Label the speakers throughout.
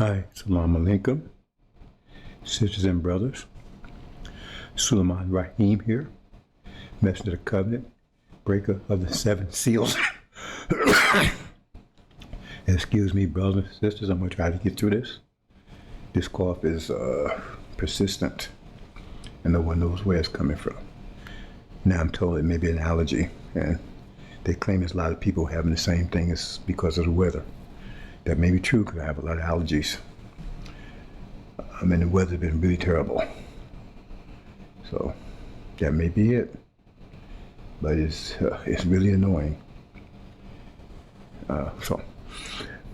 Speaker 1: Hi, Salam Alaikum, sisters and brothers. Sulaiman Rahim here, Messenger of the Covenant, breaker of the seven seals. Excuse me, brothers and sisters, I'm going to try to get through this. This cough is persistent, and no one knows where it's coming from. Now I'm told it may be an allergy, and they claim there's a lot of people having the same thing. It's because of the weather. That may be true because I have a lot of allergies. And the weather's been really terrible. So that may be it. But it's really annoying. So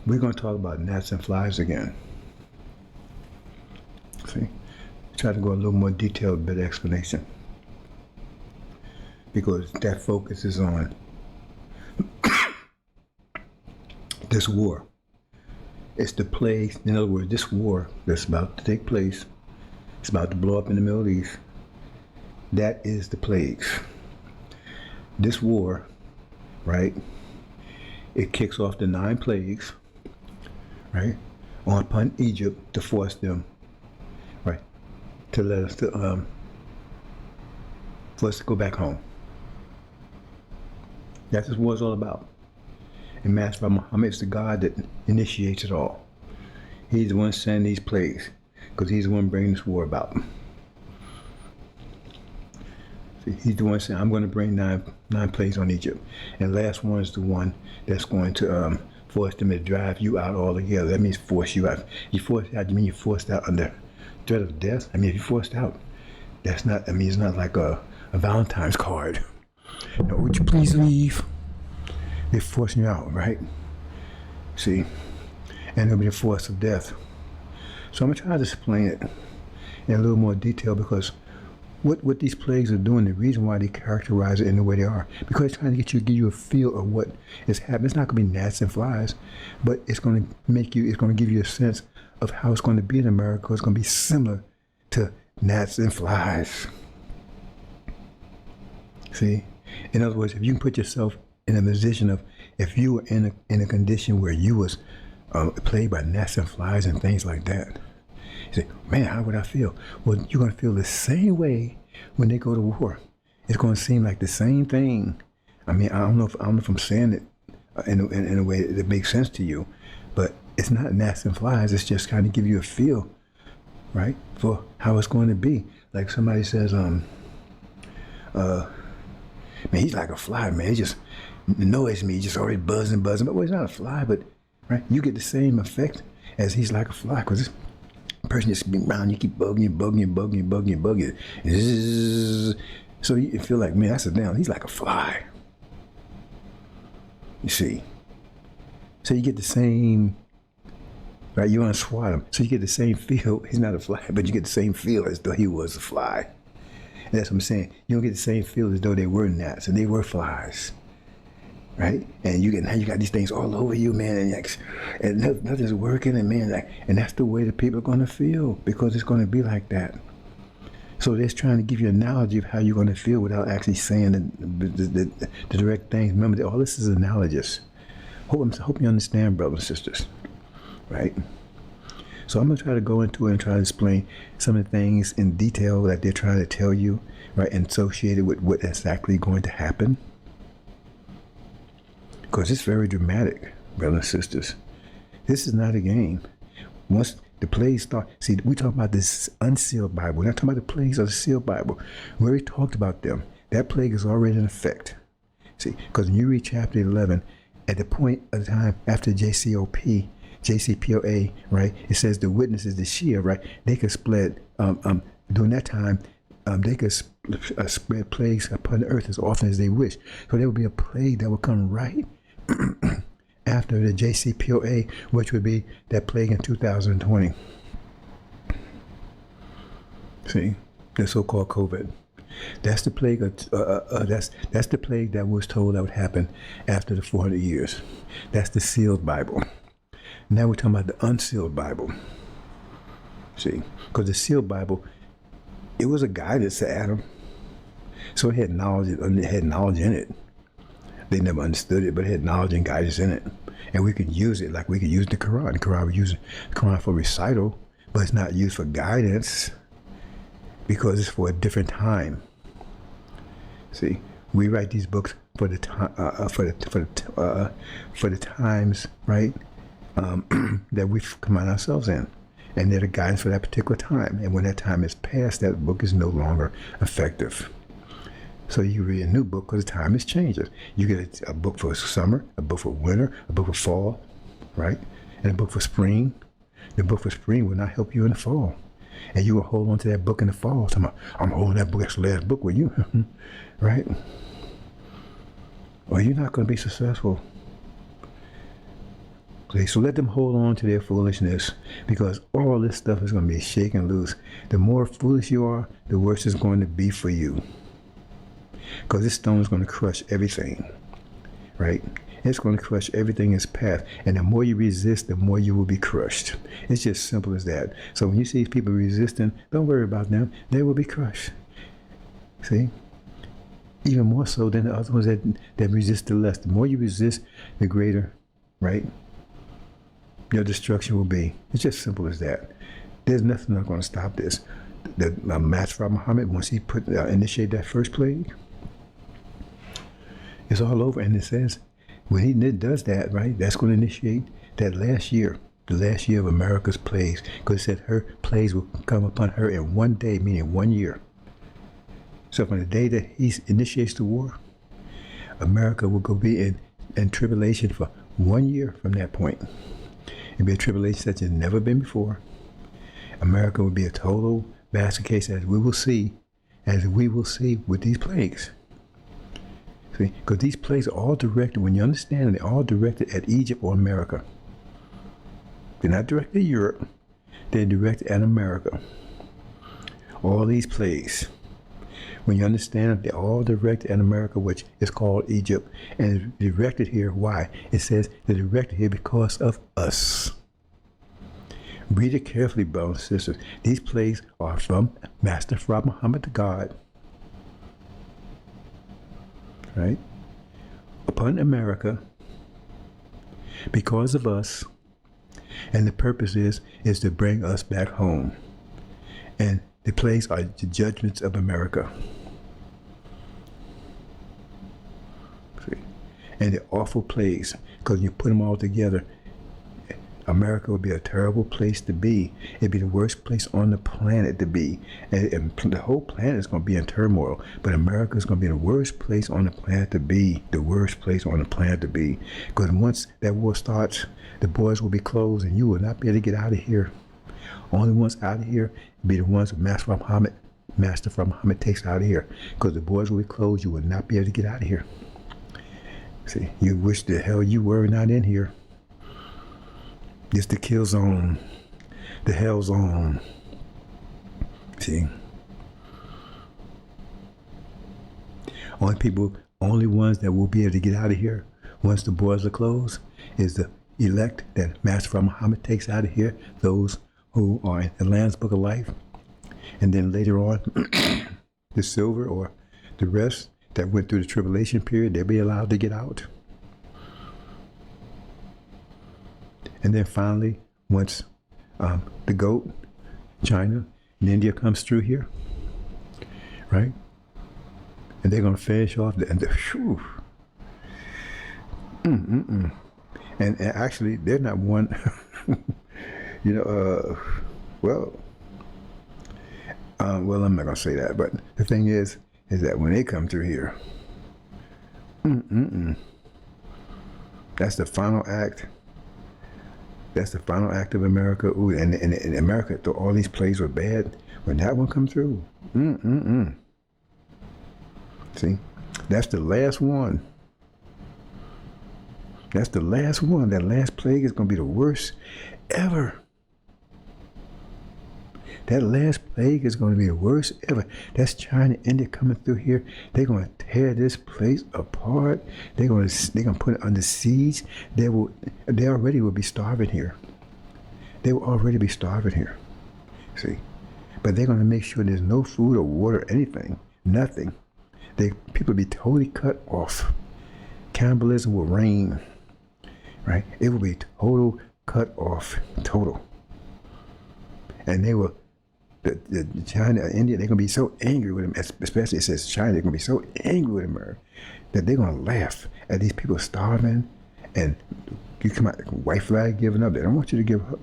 Speaker 1: we're going to talk about gnats and flies again. See? Try to go a little more detailed, better explanation. Because that focuses on this war. It's the plague. In other words, this war that's about to take place, it's about to blow up in the Middle East. That is the plagues. This war, right? It kicks off the 9 plagues, right, upon Egypt to force them, right, to let us for us to go back home. That's what war is all about. And Master Muhammad is the God that initiates it all. He's the one sending these plagues because he's the one bringing this war about. See, he's the one saying, I'm going to bring nine plagues on Egypt. And the last one is the one that's going to force them to drive you out altogether. That means force you out. You forced out, you mean you're forced out under threat of death? I mean, if you're forced out, that's not, I mean, it's not like a Valentine's card. No, would you please leave? They're forcing you out, right? See? And it'll be the force of death. So I'm going to try to explain it in a little more detail because what these plagues are doing, the reason why they characterize it in the way they are, because it's trying to give you a feel of what is happening. It's not going to be gnats and flies, but it's going to it's going to give you a sense of how it's going to be in America. It's going to be similar to gnats and flies. See? In other words, if you can put yourself in a position of, if you were in a condition where you was plagued by gnats and flies and things like that, you say, man, how would I feel? Well, you're going to feel the same way when they go to war. It's going to seem like the same thing. I mean, I don't know if I'm saying it in a way that makes sense to you, but it's not gnats and flies. It's just kind of give you a feel, right, for how it's going to be. Like somebody says, man, he's like a fly, man. He just annoys me. He's just already buzzing. But well, he's not a fly, but right, you get the same effect as he's like a fly, because this person just been around, you keep bugging. So you feel like, man, that's a damn, he's like a fly. You see? So you get the same, right? You want to swat him. So you get the same feel. He's not a fly, but you get the same feel as though he was a fly. And that's what I'm saying. You don't get the same feel as though they were gnats and they were flies, right? And now you got these things all over you, man, and nothing's working, and man, and that's the way the people are going to feel, because it's going to be like that. So they're trying to give you an analogy of how you're going to feel without actually saying the direct things. Remember, all this is analogous. Hope you understand, brothers and sisters, right? So I'm going to try to go into it and try to explain some of the things in detail that they're trying to tell you, right, and associated with what exactly going to happen. Because it's very dramatic, brothers and sisters. This is not a game. Once the plagues start, see, we talk about this unsealed Bible. We're not talking about the plagues of the sealed Bible. We already talked about them. That plague is already in effect. See, because when you read chapter 11, at the point of the time after JCPOA, right, it says the witnesses, the Shia, right, they could split, during that time, they could spread plagues upon the earth as often as they wish. So there would be a plague that would come right after the JCPOA, which would be that plague in 2020. See, the so-called COVID. That's the plague. That's the plague that was told that would happen after the 400 years. That's the sealed Bible. Now we're talking about the unsealed Bible. See, because the sealed Bible, it was a guidance to Adam, so it had knowledge. It had knowledge in it. They never understood it, but it had knowledge and guidance in it. And we can use it like we could use the Quran. The Quran, we use the Quran for recital, but it's not used for guidance because it's for a different time. See, we write these books for the time, for the times, right? That we've come out ourselves in, and they're the guidance for that particular time. And when that time is past, that book is no longer effective. So you read a new book because the time is changing. You get a book for summer, a book for winter, a book for fall, right? And a book for spring. The book for spring will not help you in the fall. And you will hold on to that book in the fall. I'm holding that book, that's the last book with you, right? Or you're not going to be successful. Okay, so let them hold on to their foolishness because all this stuff is going to be shaken loose. The more foolish you are, the worse it's going to be for you. Because this stone is going to crush everything, right? It's going to crush everything in its path. And the more you resist, the more you will be crushed. It's just simple as that. So when you see people resisting, don't worry about them. They will be crushed. See? Even more so than the other ones that resist the less. The more you resist, the greater, right, your destruction will be. It's just simple as that. There's nothing that's going to stop this. The Master Muhammad, once he initiated that first plague, it's all over. And it says, when he does that, right, that's going to initiate that last year, the last year of America's plagues, because it said her plagues will come upon her in one day, meaning 1 year. So from the day that he initiates the war, America will go be in tribulation for 1 year from that point. It'll be a tribulation such as never been before. America will be a total basket case, as we will see with these plagues. See, because these plagues are all directed, when you understand, they're all directed at Egypt or America. They're not directed at Europe. They're directed at America. All these plagues. When you understand, they're all directed at America, which is called Egypt. And it's directed here. Why? It says they're directed here because of us. Read it carefully, brothers and sisters. These plagues are from Master Prophet Muhammad, the God. Right? Upon America, because of us, and the purpose is to bring us back home. And the plagues are the judgments of America. See? And the awful plagues, because you put them all together, America would be a terrible place to be. It'd be the worst place on the planet to be. And the whole planet is going to be in turmoil. But America is going to be the worst place on the planet to be. The worst place on the planet to be. Because once that war starts, the borders will be closed and you will not be able to get out of here. Only ones out of here will be the ones that Master Prophet Muhammad takes out of here. Because the borders will be closed, you will not be able to get out of here. See, you wish the hell you were not in here. It's the kill zone, the hell zone. See? Only ones that will be able to get out of here once the borders are closed is the elect that Master Prophet Muhammad takes out of here, those who are in the Lamb's Book of Life. And then later on, the silver or the rest that went through the tribulation period, they'll be allowed to get out. And then finally, once the goat, China, and India comes through here, right? And they're going to finish off And actually, they're not one, well, I'm not going to say that. But the thing is that when they come through here, that's the final act. That's the final act of America. Ooh, and in America, though all these plays were bad, when that one come through, see, that's the last one. That's the last one. That last plague is going to be the worst ever. That last plague is going to be the worst ever. That's China, India coming through here. They're going to tear this place apart. They're going to put it under siege. They already will be starving here. They will already be starving here. See, but they're going to make sure there's no food or water, or anything, nothing. People will be totally cut off. Cannibalism will reign. right? It will be total cut off, total. And they will, the China, India, they're going to be so angry with them, especially it says China, they're going to be so angry with America that they're going to laugh at these people starving, and you come out, white flag giving up. They don't want you to give up.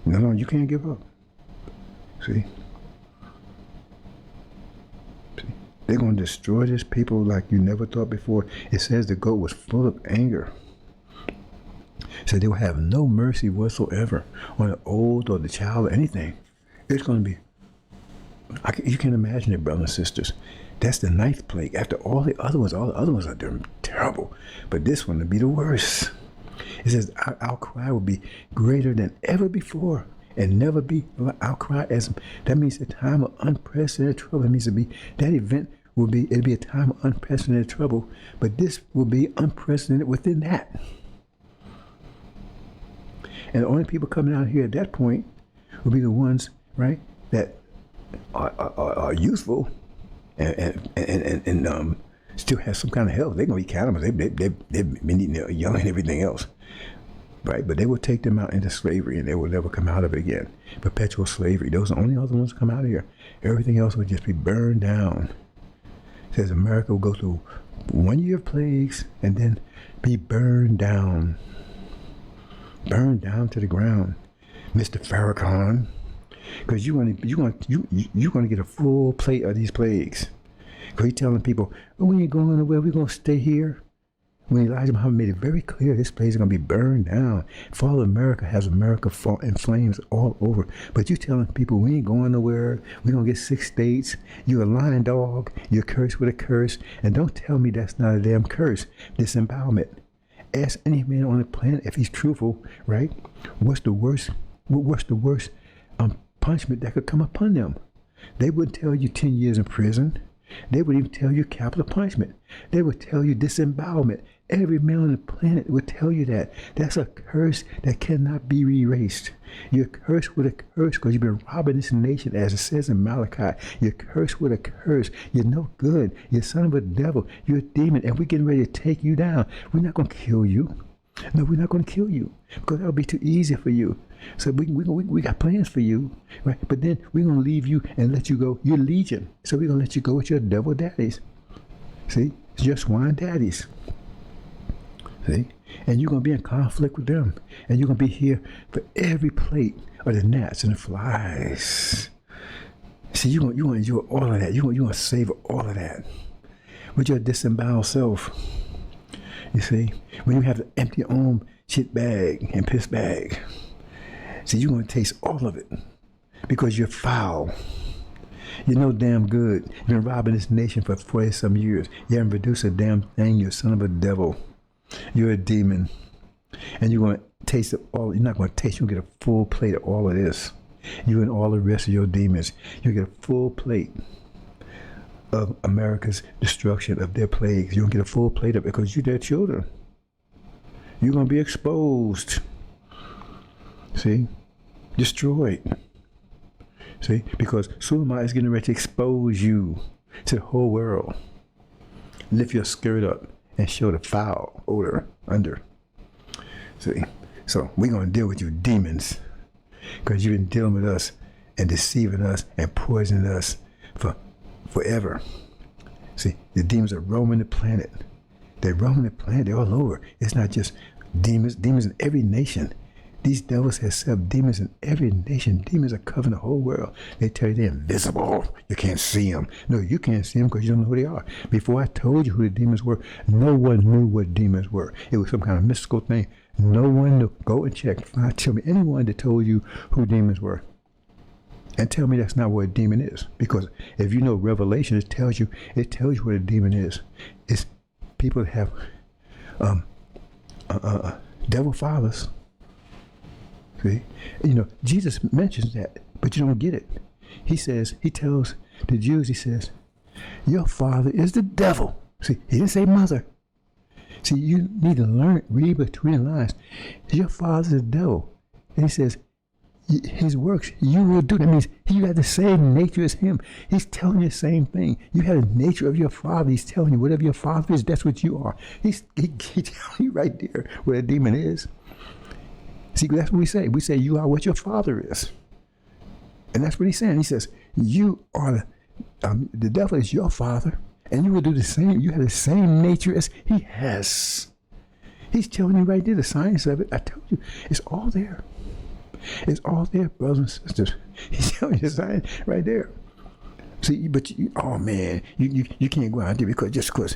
Speaker 1: No, you can't give up. See? They're going to destroy this people like you never thought before. It says the goat was full of anger. So they will have no mercy whatsoever on the old or the child or anything. It's going to be, you can imagine it, brothers and sisters. That's the 9th plague. After all the other ones are terrible. But this one will be the worst. It says our cry will be greater than ever before and never be our cry as, that means a time of unprecedented trouble. It means that event it'll be a time of unprecedented trouble, but this will be unprecedented within that. And the only people coming out here at that point will be the ones, right, that are useful and still have some kind of health. They're going to be cannibals. They've been eating their young and everything else, right? But they will take them out into slavery, and they will never come out of it again. Perpetual slavery. Those are the only other ones to come out of here. Everything else will just be burned down. It says America will go through 1 year of plagues and then be burned down. Burned down to the ground, Mr. Farrakhan, because you're gonna get a full plate of these plagues. Because he's telling people, oh, we ain't going nowhere. We're gonna stay here. When Elijah Muhammad made it very clear, this place is gonna be burned down. Fall of America has America in flames all over. But you telling people we ain't going nowhere. We're gonna get 6 states. You're a lying dog. You're cursed with a curse. And don't tell me that's not a damn curse. Disembowelment. Ask any man on the planet if he's truthful, right? What's the worst punishment that could come upon them? They wouldn't tell you 10 years in prison. They would even tell you capital punishment. They would tell you disembowelment. Every man on the planet would tell you that. That's a curse that cannot be erased. You're cursed with a curse because you've been robbing this nation, as it says in Malachi. You're cursed with a curse. You're no good. You're son of a devil. You're a demon, and we're getting ready to take you down. We're not going to kill you. No, we're not going to kill you because that would be too easy for you. So we got plans for you, right? But then we're going to leave you and let you go. You're legion. So we're going to let you go with your devil daddies. See? It's your swine daddies. See? And you're going to be in conflict with them. And you're going to be here for every plate of the gnats and the flies. See, you're going to enjoy all of that. You're going to savor all of that with your disemboweled self. You see? When you have to empty your own shit bag and piss bag. See, you're going to taste all of it because you're foul. You're no damn good. You've been robbing this nation for 40-some years. You haven't produced a damn thing. You're a son of a devil. You're a demon. And you're going to taste it all. You're not going to taste. You'll get a full plate of all of this. You and all the rest of your demons. You'll get a full plate of America's destruction, of their plagues. You'll get a full plate of it because you're their children. You're going to be exposed. See? Destroyed. See? Because Suleiman is getting ready to expose you to the whole world. Lift your skirt up and show the foul odor under. See? So we're going to deal with you demons because you've been dealing with us and deceiving us and poisoning us for forever. See, the demons are roaming the planet. They're roaming the planet. They're all over. It's not just demons. Demons in every nation. These devils have set up demons in every nation. Demons are covering the whole world. They tell you they're invisible. You can't see them. No, you can't see them because you don't know who they are. Before I told you who the demons were, no one knew what demons were. It was some kind of mystical thing. No one knew. Go and check. Tell me anyone that told you who demons were. And tell me that's not what a demon is. Because if you know Revelation, it tells you what a demon is. It's people that have devil fathers. See? You know, Jesus mentions that, but you don't get it. He tells the Jews, he says, your father is the devil. See, he didn't say mother. See, you need to read between the lines. Your father is the devil. And he says, his works you will do. That means you have the same nature as him. He's telling you the same thing. You have the nature of your father. He's telling you whatever your father is, that's what you are. He telling you right there what a demon is. See, that's what we say. We say you are what your father is. And that's what he's saying. He says, you are, the devil is your father, and you will do the same. You have the same nature as he has. He's telling you right there, the science of it. I told you, it's all there. It's all there, brothers and sisters. He's telling you the science right there. See, but oh man, you can't go out there just because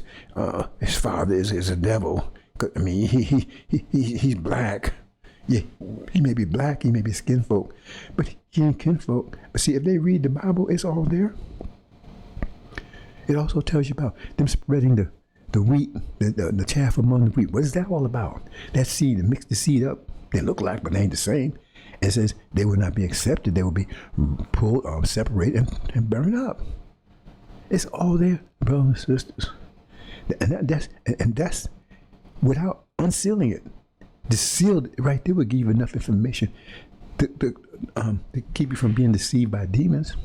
Speaker 1: his father is a devil. I mean, he's black. Yeah, he may be black, he may be skin folk, but he ain't kinfolk. But see, if they read the Bible, it's all there. It also tells you about them spreading the wheat, the chaff among the wheat. What is that all about? That seed, to mix the seed up. They look like, but they ain't the same. It says they will not be accepted. They will be pulled, separated, and burned up. It's all there, brothers and sisters. And that's without unsealing it. The seal right there would give you enough information to keep you from being deceived by demons.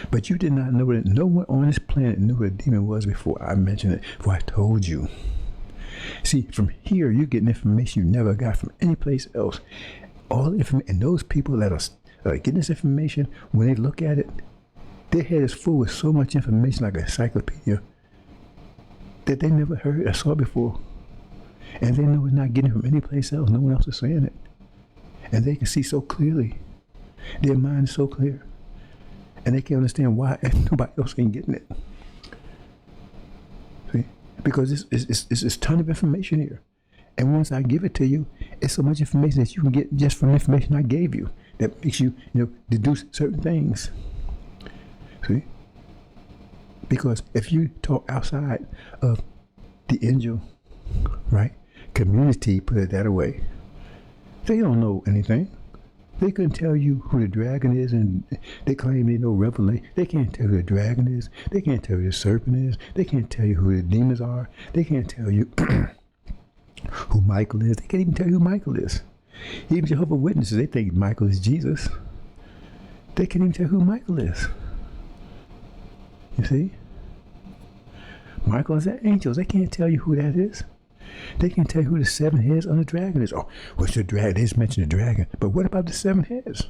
Speaker 1: But you did not know that no one on this planet knew what a demon was before I mentioned it, before I told you. See, from here, you're getting information you never got from any place else. All the information, and those people that are getting this information, when they look at it, their head is full with so much information, like an encyclopedia, that they never heard or saw before. And they know it's not getting it from any place else. No one else is saying it. And they can see so clearly. Their mind is so clear. And they can understand why nobody else ain't getting it. See? Because it's a ton of information here. And once I give it to you, it's so much information that you can get just from the information I gave you that makes you, deduce certain things. See? Because if you talk outside of the angel, right? Community, put it that way. They don't know anything. They couldn't tell you who the dragon is, and they claim they know Revelation. They can't tell you who the dragon is. They can't tell you who the serpent is. They can't tell you who the demons are. They can't tell you who Michael is. They can't even tell you who Michael is. Even Jehovah's Witnesses, they think Michael is Jesus. They can't even tell who Michael is. You see? Michael is the angels. They can't tell you who that is. They can tell you who the 7 heads on the dragon is. Oh, what's the dragon? They just mentioned the dragon. But what about the 7 heads?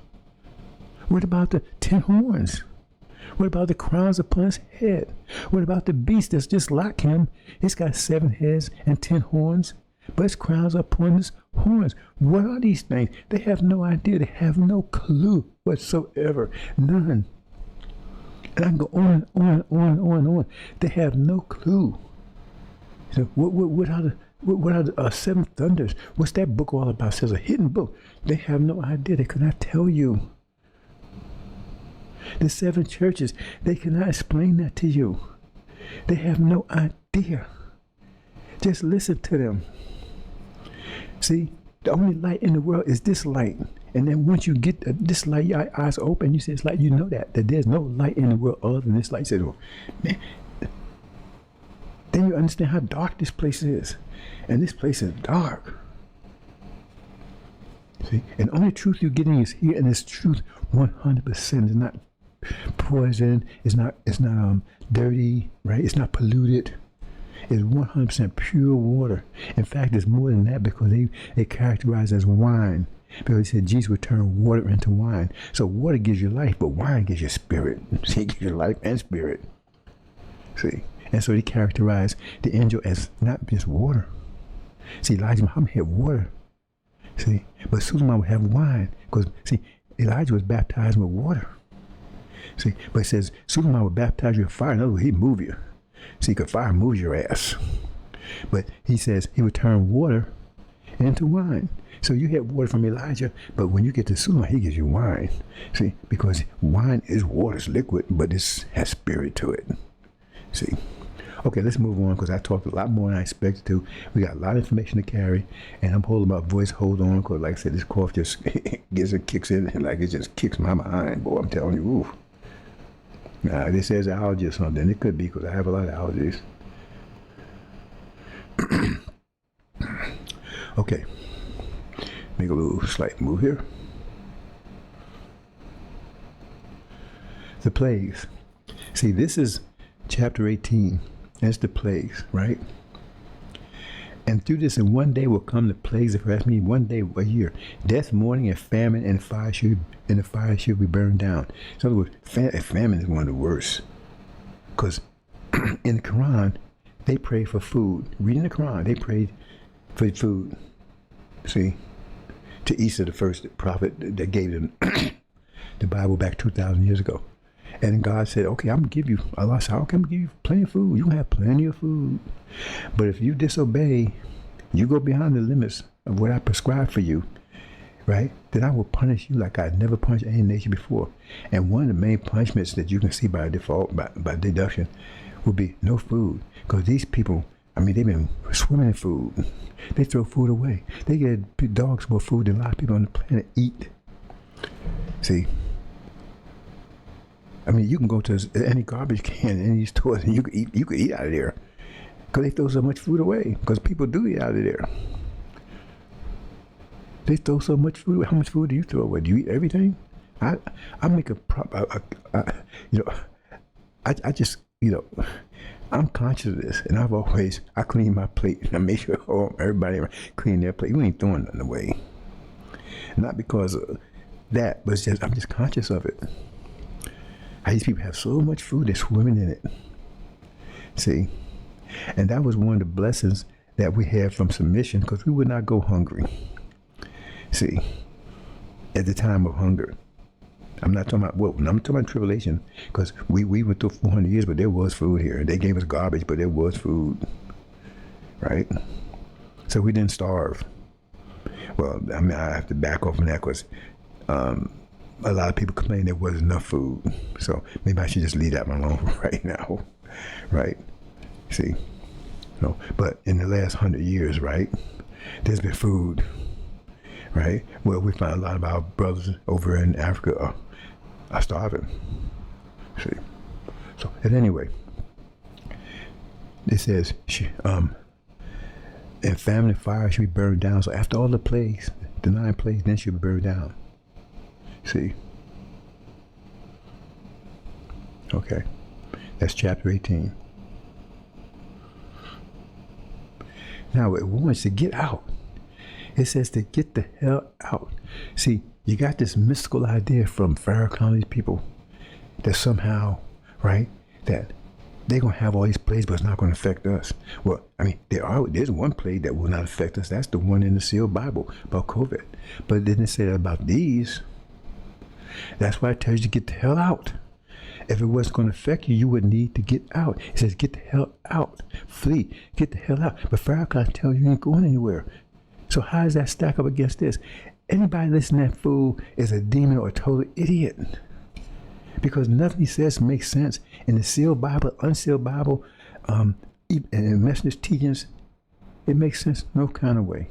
Speaker 1: What about the 10 horns? What about the crowns upon his head? What about the beast that's just like him? It's got 7 heads and 10 horns, but its crowns are upon his horns. What are these things? They have no idea. They have no clue whatsoever. None. And I can go on and on and on and on. They have no clue. So what are the 7 thunders? What's that book all about? It says a hidden book. They have no idea. They could not tell you. The 7 churches, they cannot explain that to you. They have no idea. Just listen to them. See, the only light in the world is this light. And then once you get this light, your eyes open, you say it's like, you know that there's no light in the world other than this light. You say, oh, man, then you understand how dark this place is. And this place is dark. See? And the only truth you're getting is here, and this truth 100%. It's not poison. It's not dirty, right? It's not polluted. It's 100% pure water. In fact, it's more than that, because they characterize as wine. Because he said Jesus would turn water into wine. So water gives you life, but wine gives you spirit. See, it gives you life and spirit. See? And so he characterized the angel as not just water. See, Elijah Muhammad had water. See? But Suleiman would have wine. Because, see, Elijah was baptized with water. See? But it says Suleiman would baptize you with fire. In other words, he'd move you. See, because fire moves your ass. But he says he would turn water into wine. So you had water from Elijah, but when you get to Suleiman, he gives you wine. See? Because wine is water, it's liquid, but it has spirit to it. See? Okay, let's move on, because I talked a lot more than I expected to. We got a lot of information to carry, and I'm holding my voice. Hold on, because like I said, this cough just kicks in, and like it just kicks my behind. Boy, I'm telling you, ooh. This says allergy or something. It could be, because I have a lot of allergies. Okay, make a little slight move here. the plagues. See, this is chapter 18. That's the plagues, right? And through this, in one day will come the plagues of earth, meaning one day a year. Death, mourning, and famine, and the fire should be burned down. So in other words, famine is one of the worst. Because in the Quran, they pray for food. Reading the Quran, they prayed for food. See, to Isa, the first prophet that gave them the Bible back 2,000 years ago. And God said, okay, I'm going to give you, Allah said, okay, I'm going to give you plenty of food. You can have plenty of food. But if you disobey, you go beyond the limits of what I prescribed for you, right? Then I will punish you like I never punished any nation before. And one of the main punishments that you can see by default, by deduction, will be no food. Because these people, I mean, they've been swimming in food. They throw food away. They get dogs more food than a lot of people on the planet eat. See? I mean, you can go to any garbage can in these stores and you could eat out of there. Because they throw so much food away. Because people do eat out of there. They throw so much food away. How much food do you throw away? Do you eat everything? I make I just, I'm conscious of this. And I clean my plate. And I make sure everybody clean their plate. You ain't throwing nothing away. Not because of that, but I'm just conscious of it. These people have so much food, they're swimming in it. See? And that was one of the blessings that we had from submission, because we would not go hungry. See? At the time of hunger. I'm not talking about tribulation, because we went through 400 years, but there was food here. They gave us garbage, but there was food. Right? So we didn't starve. Well, I mean, I have to back off from that, because a lot of people complain there wasn't enough food. So maybe I should just leave that one alone right now. Right? See? No. But in the last 100 years, right, there's been food. Right? Well, we find a lot of our brothers over in Africa are starving. See? So, and anyway, it says, and famine and fire should be burned down. So after all the plagues, the 9 plagues, then should be burned down. See? Okay. That's chapter 18. Now it wants to get out. It says to get the hell out. See, you got this mystical idea from Farrakhan's people that somehow, right, that they're going to have all these plagues, but it's not going to affect us. Well, I mean, there's one plague that will not affect us. That's the one in the sealed Bible about COVID. But it didn't say that about these. That's why it tells you to get the hell out. If it wasn't going to affect you, you would need to get out. It says get the hell out. Flee. Get the hell out. But Farrakhan tells you ain't going anywhere. So how does that stack up against this? Anybody listening to that fool is a demon or a total idiot. Because nothing he says makes sense. In the sealed Bible, unsealed Bible, and messenger's teachings, it makes sense no kind of way.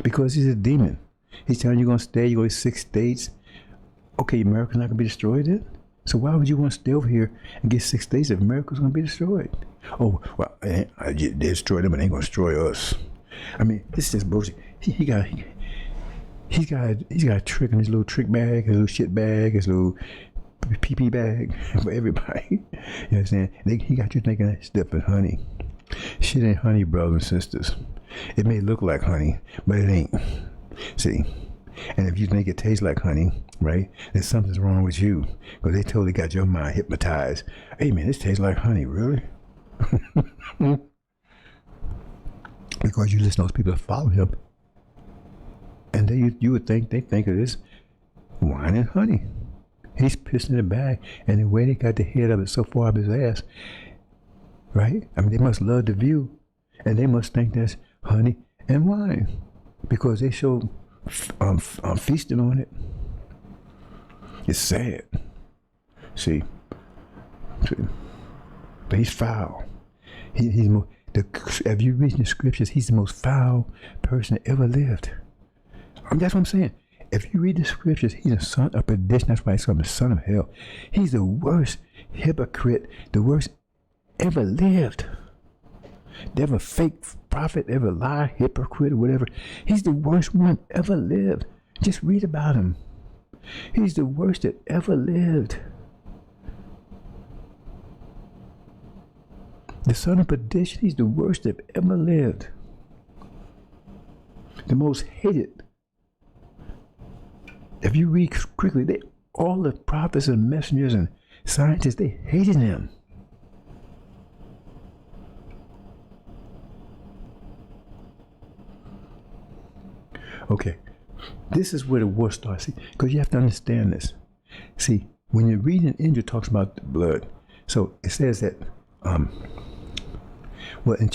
Speaker 1: Because he's a demon. He's telling you you're going to stay, you're going to 6 states. Okay, America's not going to be destroyed then? So why would you want to stay over here and get 6 states if America's going to be destroyed? Oh, well, they destroy them, but they ain't going to destroy us. I mean, this is just bullshit. He's got a trick in his little trick bag, his little shit bag, his little pee-pee bag for everybody. You know what I'm saying? He got you thinking that stuff is honey. Shit ain't honey, brothers and sisters. It may look like honey, but it ain't. See? And if you think it tastes like honey, right, then something's wrong with you. Because they totally got your mind hypnotized. Hey, man, this tastes like honey, really? Because you listen to those people that follow him. And you would think they think of this wine and honey. He's pissing in the bag, and the way they got the head of it so far up his ass, right? I mean, they must love the view, and they must think that's honey and wine, because they show feasting on it. It's sad. See, but he's foul. If you read the scriptures, he's the most foul person that ever lived. That's what I'm saying. If you read the scriptures, he's a son of perdition. That's why he's called the son of hell. He's the worst hypocrite, the worst ever lived. Never fake prophet, ever lie, hypocrite, or whatever. He's the worst one ever lived. Just read about him. He's the worst that ever lived. The son of perdition, he's the worst that ever lived. The most hated. If you read quickly, all the prophets and messengers and scientists, they hated him. Okay, this is where the war starts. Because you have to understand this. See, when you read an angel talks about the blood, so it says that, well, in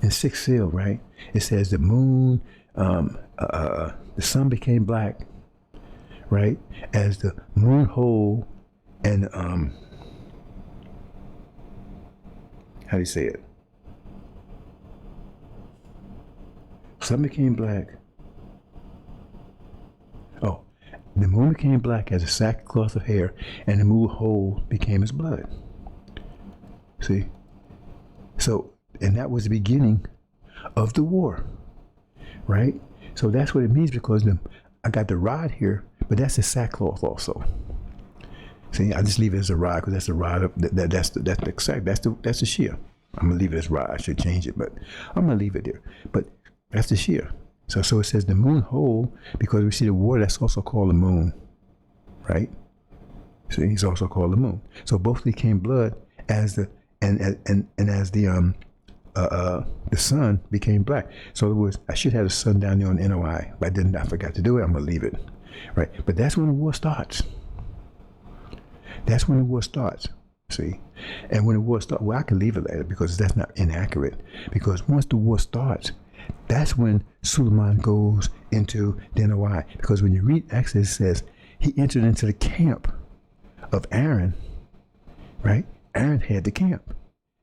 Speaker 1: sixth seal, right? It says the moon, the sun became black, right? As the moon hole and how do you say it? Sun became black. Oh, the moon became black as a sackcloth of hair, and the moon hole became his blood. See? So, and that was the beginning of the war, right? So that's what it means, because I got the rod here, but that's the sackcloth also. See, I just leave it as a rod because that's the rod of that's the shear. I'm gonna leave it as rod. I should change it, but I'm gonna leave it there. But that's the shear. So it says the moon hole, because we see the water that's also called the moon, right? See, he's also called the moon. So both became blood as the as the sun became black. So it was, I should have the sun down there on the NOI, but I didn't. I forgot to do it. I'm gonna leave it, right? But that's when the war starts. That's when the war starts. See, and when the war starts, well, I can leave it later because that's not inaccurate. Because once the war starts, that's when Suleiman goes into the NOI. Because when you read Exodus, it says he entered into the camp of Aaron, right? Aaron had the camp.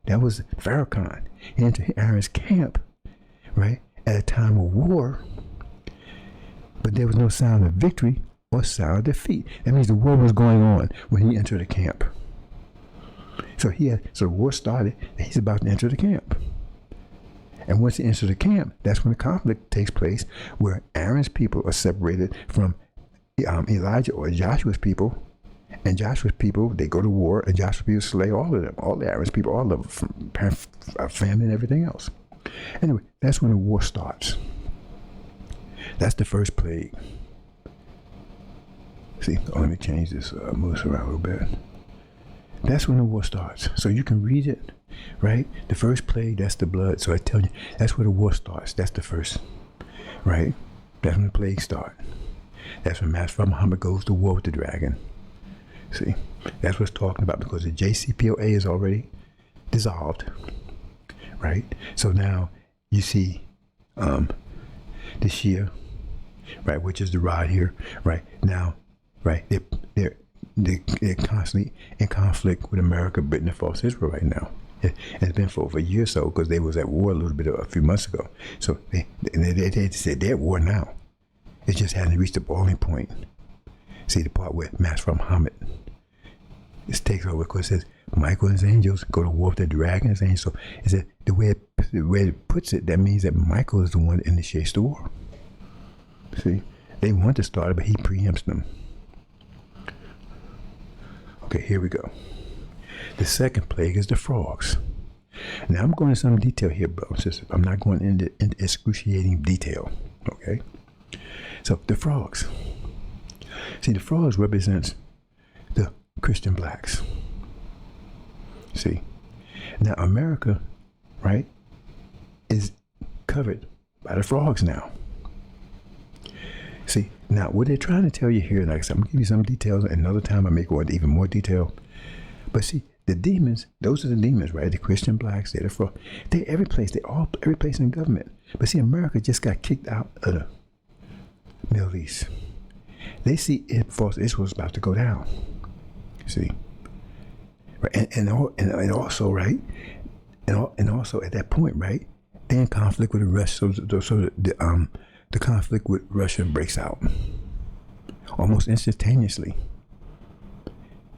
Speaker 1: That was Farrakhan. He entered Aaron's camp, right, at a time of war. But there was no sound of victory or sound of defeat. That means the war was going on when he entered the camp. So the war started, and he's about to enter the camp. And once he enters the camp, that's when the conflict takes place, where Aaron's people are separated from Elijah or Joshua's people. And Joshua's people, they go to war, and Joshua's people slay all of them, all the Aaron's people, all of them, family and everything else. Anyway, that's when the war starts. That's the first plague. See, let me change this moose around a little bit. That's when the war starts. So you can read it, right? The first plague, that's the blood. So I tell you, that's where the war starts. That's the first, right? That's when the plagues start. That's when Master Muhammad goes to war with the dragon. See, that's what it's talking about, because the JCPOA is already dissolved, right? So now you see the Shia, right, which is the rod here, right? Now, right, they're constantly in conflict with America, Britain, and false Israel right now. It's been for over a year or so, because they was at war a few months ago. So they said they're at war now. It just hasn't reached the boiling point. See the part where Master Muhammad takes over, because it says Michael and his angels go to war with the dragon and his angels. So it's the way it puts it, that means that Michael is the one that initiates the war. See, they want to start it, but he preempts them. Okay, here we go. The second plague is the frogs. Now I'm going into some detail here, brothers and sisters. I'm not going into excruciating detail. Okay, so the frogs. See, the frogs represents the Christian blacks. See, now America, right, is covered by the frogs now. See, now what they're trying to tell you here, like I said, I'm gonna give you some details, and another time I may go into even more detail. But see, the demons, those are the demons, right? The Christian blacks, they're the frogs. They're every place. They're all every place in government. But see, America just got kicked out of the Middle East. They see false Israel's about to go down. See, right, and also, right, and also at that point, right, they're in conflict with the rest. So the conflict with Russia breaks out almost instantaneously.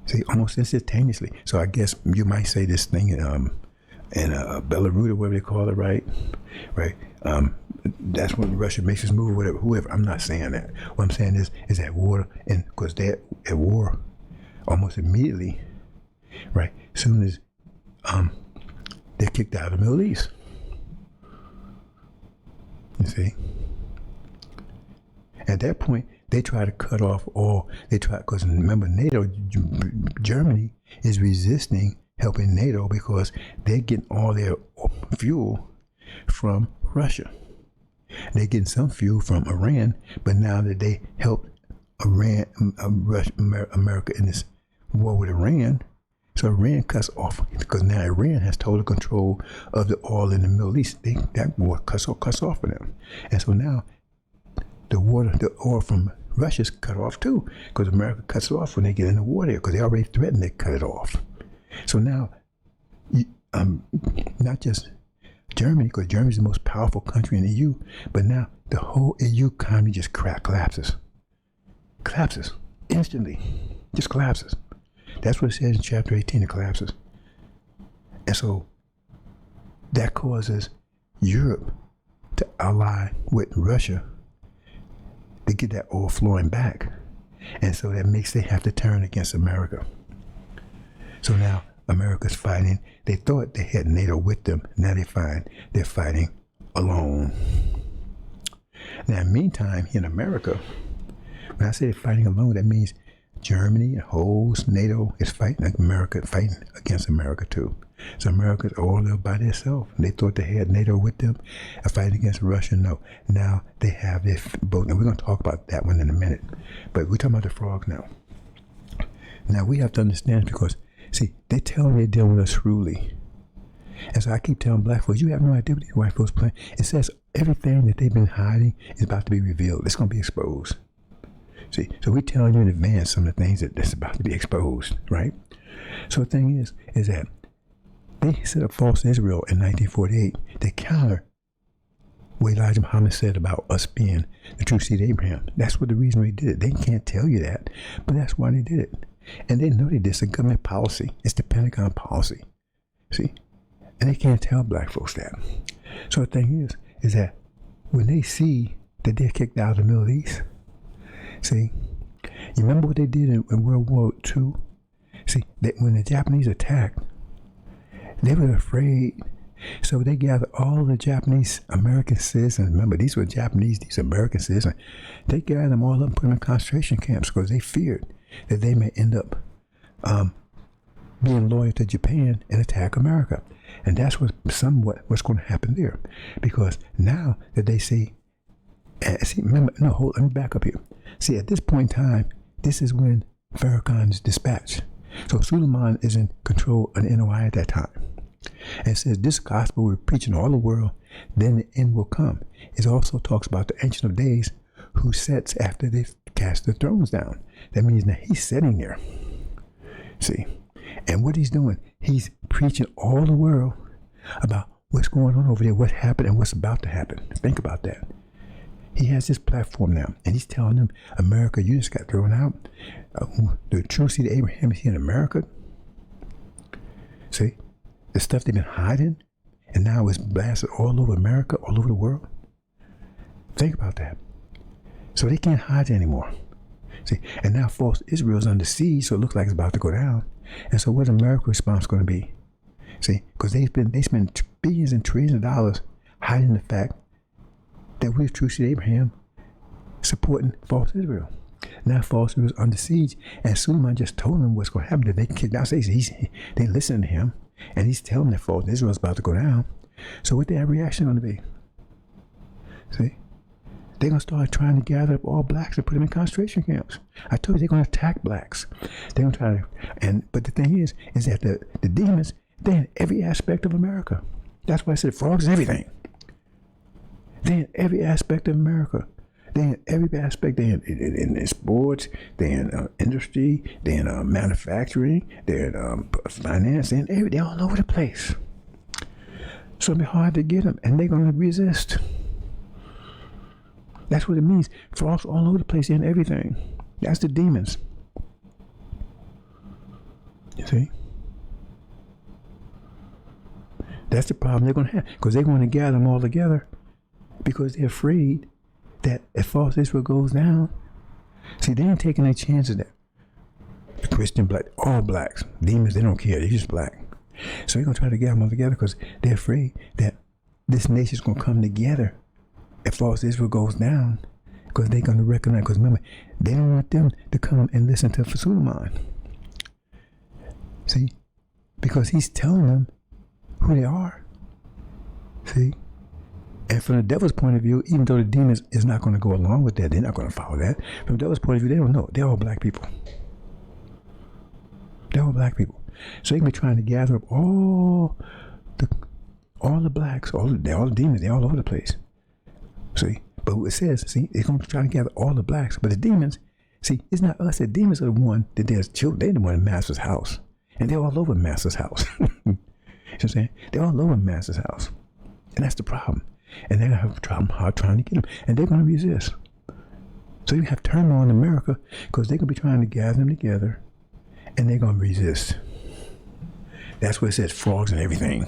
Speaker 1: See, almost instantaneously. So I guess you might say this thing and Belarus, or whatever they call it, right? Right. That's when Russia makes its move, whatever, whoever. I'm not saying that. What I'm saying is that war, and because they're at war almost immediately, right? As soon as they're kicked out of the Middle East. You see? At that point, they try to cut off all, because remember, NATO, Germany is resisting helping NATO because they're getting all their fuel from Russia. They're getting some fuel from Iran, but now that they helped Iran, America in this war with Iran, so Iran cuts off, because now Iran has total control of the oil in the Middle East. That war cuts off for them. And so now the oil from Russia's cut off too, because America cuts it off when they get in the war there, because they already threatened to cut it off. So now, not just Germany, because Germany's the most powerful country in the EU, but now the whole EU economy just collapses instantly, just collapses. That's what it says in chapter 18, it collapses. And so that causes Europe to ally with Russia to get that oil flowing back. And so that makes they have to turn against America. So now America's fighting. They thought they had NATO with them. Now they find they're fighting alone. Now, meantime, here in America, when I say they're fighting alone, that means Germany and whole NATO is fighting against America too. So America's all there by themselves. They thought they had NATO with them, fighting against Russia. No, now they have their boat, and we're going to talk about that one in a minute. But we're talking about the frogs now. Now we have to understand, because see, they tell me they're dealing with us shrewdly. And so I keep telling black folks, you have no idea what these white folks playing. It says everything that they've been hiding is about to be revealed. It's going to be exposed. See, so we're telling you in advance some of the things that's about to be exposed, right? So the thing is that they set up false Israel in 1948 to counter what Elijah Muhammad said about us being the true seed of Abraham. That's what the reason they did it. They can't tell you that, but that's why they did it. And they know they did. It's a government policy. It's the Pentagon policy. See? And they can't tell black folks that. So the thing is that when they see that they're kicked out of the Middle East, see, you remember what they did in World War II? See, when the Japanese attacked, they were afraid. So they gathered all the Japanese American citizens. Remember, these were Japanese, these American citizens. They gathered them all up and put them in concentration camps because they feared that they may end up being loyal to Japan and attack America. And that's what's going to happen there. Because now that they see, remember, let me back up here. See, at this point in time, this is when Farrakhan is dispatched. So Suleiman is in control of the NOI at that time. And it says, this gospel we're preaching all the world, then the end will come. It also talks about the Ancient of Days who sits after they've cast the thrones down. That means that he's sitting there. See? And what he's doing, he's preaching all the world about what's going on over there, what happened and what's about to happen. Think about that. He has this platform now, and he's telling them, America, you just got thrown out. The true seed of Abraham is here in America. See? The stuff they've been hiding, and now it's blasted all over America, all over the world. Think about that. So they can't hide it anymore. See, and now false Israel is under siege, so it looks like it's about to go down. And so what's America's response going to be? See, because they spend billions and trillions of dollars hiding the fact that we're true seed Abraham supporting false Israel. Now false Israel is under siege, and Suleiman just told them what's going to happen. That they kicked out. They listen to him, and he's telling them that false Israel is about to go down. So what their reaction going to be? See? They're going to start trying to gather up all blacks and put them in concentration camps. I told you they're going to attack blacks. They're going to try to, but the thing is that the demons, they're in every aspect of America. That's why I said frogs is everything. They're in every aspect of America. They're in every aspect. They're in sports, they're in industry, they're in manufacturing, they're in finance, they're all over the place. So it'll be hard to get them, and they're going to resist. That's what it means. Frogs all over the place in everything. That's the demons. You see? That's the problem they're going to have, because they're going to gather them all together because they're afraid that if false Israel goes down, see, they ain't taking any chances that the Christian black, all blacks, demons, they don't care, they're just black. So they're going to try to gather them all together because they're afraid that this nation's going to come together if false Israel goes down, because they're going to recognize, because remember, they don't want them to come and listen to Suleiman. See, because he's telling them who they are. See, and from the devil's point of view, even though the demons is not going to go along with that, they're not going to follow that. From the devil's point of view, they don't know. They're all black people. They're all black people. So they can be trying to gather up all the blacks, all the demons. They're all over the place. See, but it says, see, they're going to try to gather all the blacks, but the demons, see, it's not us. The demons are the one that there's children. They're the one in Master's house, and they're all over Master's house. You know what I'm saying? They're all over Master's house, and that's the problem. And they're going to have a problem hard trying to get them, and they're going to resist. So you have turmoil in America because they're going to be trying to gather them together, and they're going to resist. That's what it says, frogs and everything.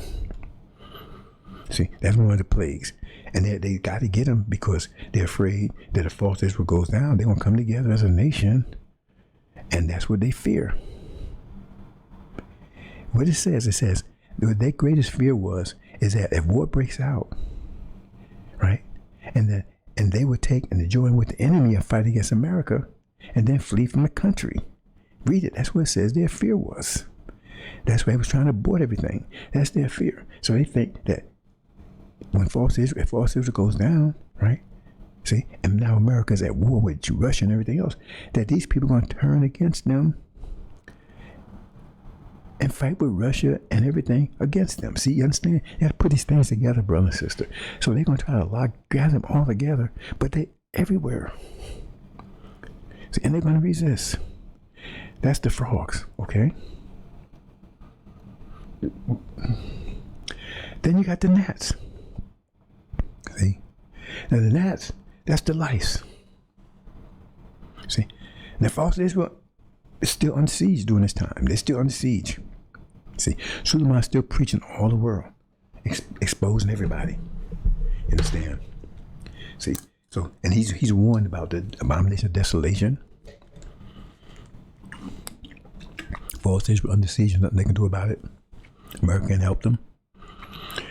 Speaker 1: See, that's one of the plagues. And they got to get them because they're afraid that if false Israel goes down, they're going to come together as a nation, and that's what they fear. What it says, their greatest fear is that if war breaks out, right, and they would take and join with the enemy and fight against America, and then flee from the country. Read it. That's what it says their fear was. That's why they was trying to abort everything. That's their fear. So they think that when false Israel goes down, right? See, and now America's at war with Russia and everything else, that these people are going to turn against them and fight with Russia and everything against them. See, you understand? You have to put these things together, brother and sister. So they're going to try to gather them all together, but they're everywhere. See, and they're going to resist. That's the frogs, okay? Then you got the gnats. See? Now the gnats, that's the lice. See? Now false Israel is still under siege during this time. They're still under siege. See? Suleiman's still preaching all the world, exposing everybody. You understand? See? So, and he's warned about the abomination of desolation. False Israel under siege, nothing they can do about it. America can help them.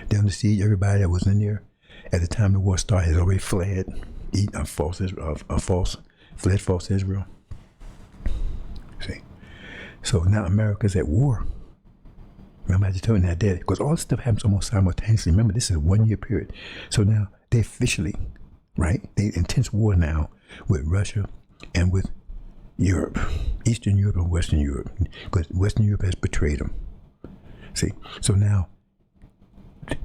Speaker 1: They're under siege. Everybody that was in there at the time the war started has already fled. False Israel. See, so now America's at war. Remember I just told you that day, because all this stuff happens almost simultaneously. Remember, this is a 1 year period. So now they officially, right? They intense war now with Russia and with Europe, Eastern Europe and Western Europe, because Western Europe has betrayed them. See, so now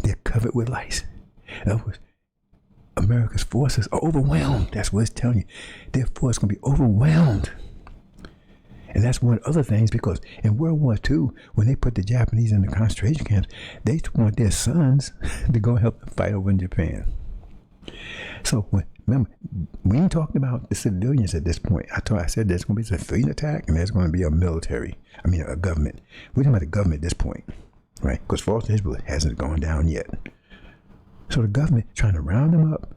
Speaker 1: they're covered with lice. In other words, America's forces are overwhelmed. That's what it's telling you. Their force is going to be overwhelmed. And that's one of the other things, because in World War II, when they put the Japanese in the concentration camps, they want their sons to go help them fight over in Japan. So remember, we ain't talking about the civilians at this point. I said there's going to be a civilian attack and there's going to be a government. We're talking about the government at this point, right? Because false Israel hasn't gone down yet. So the government trying to round them up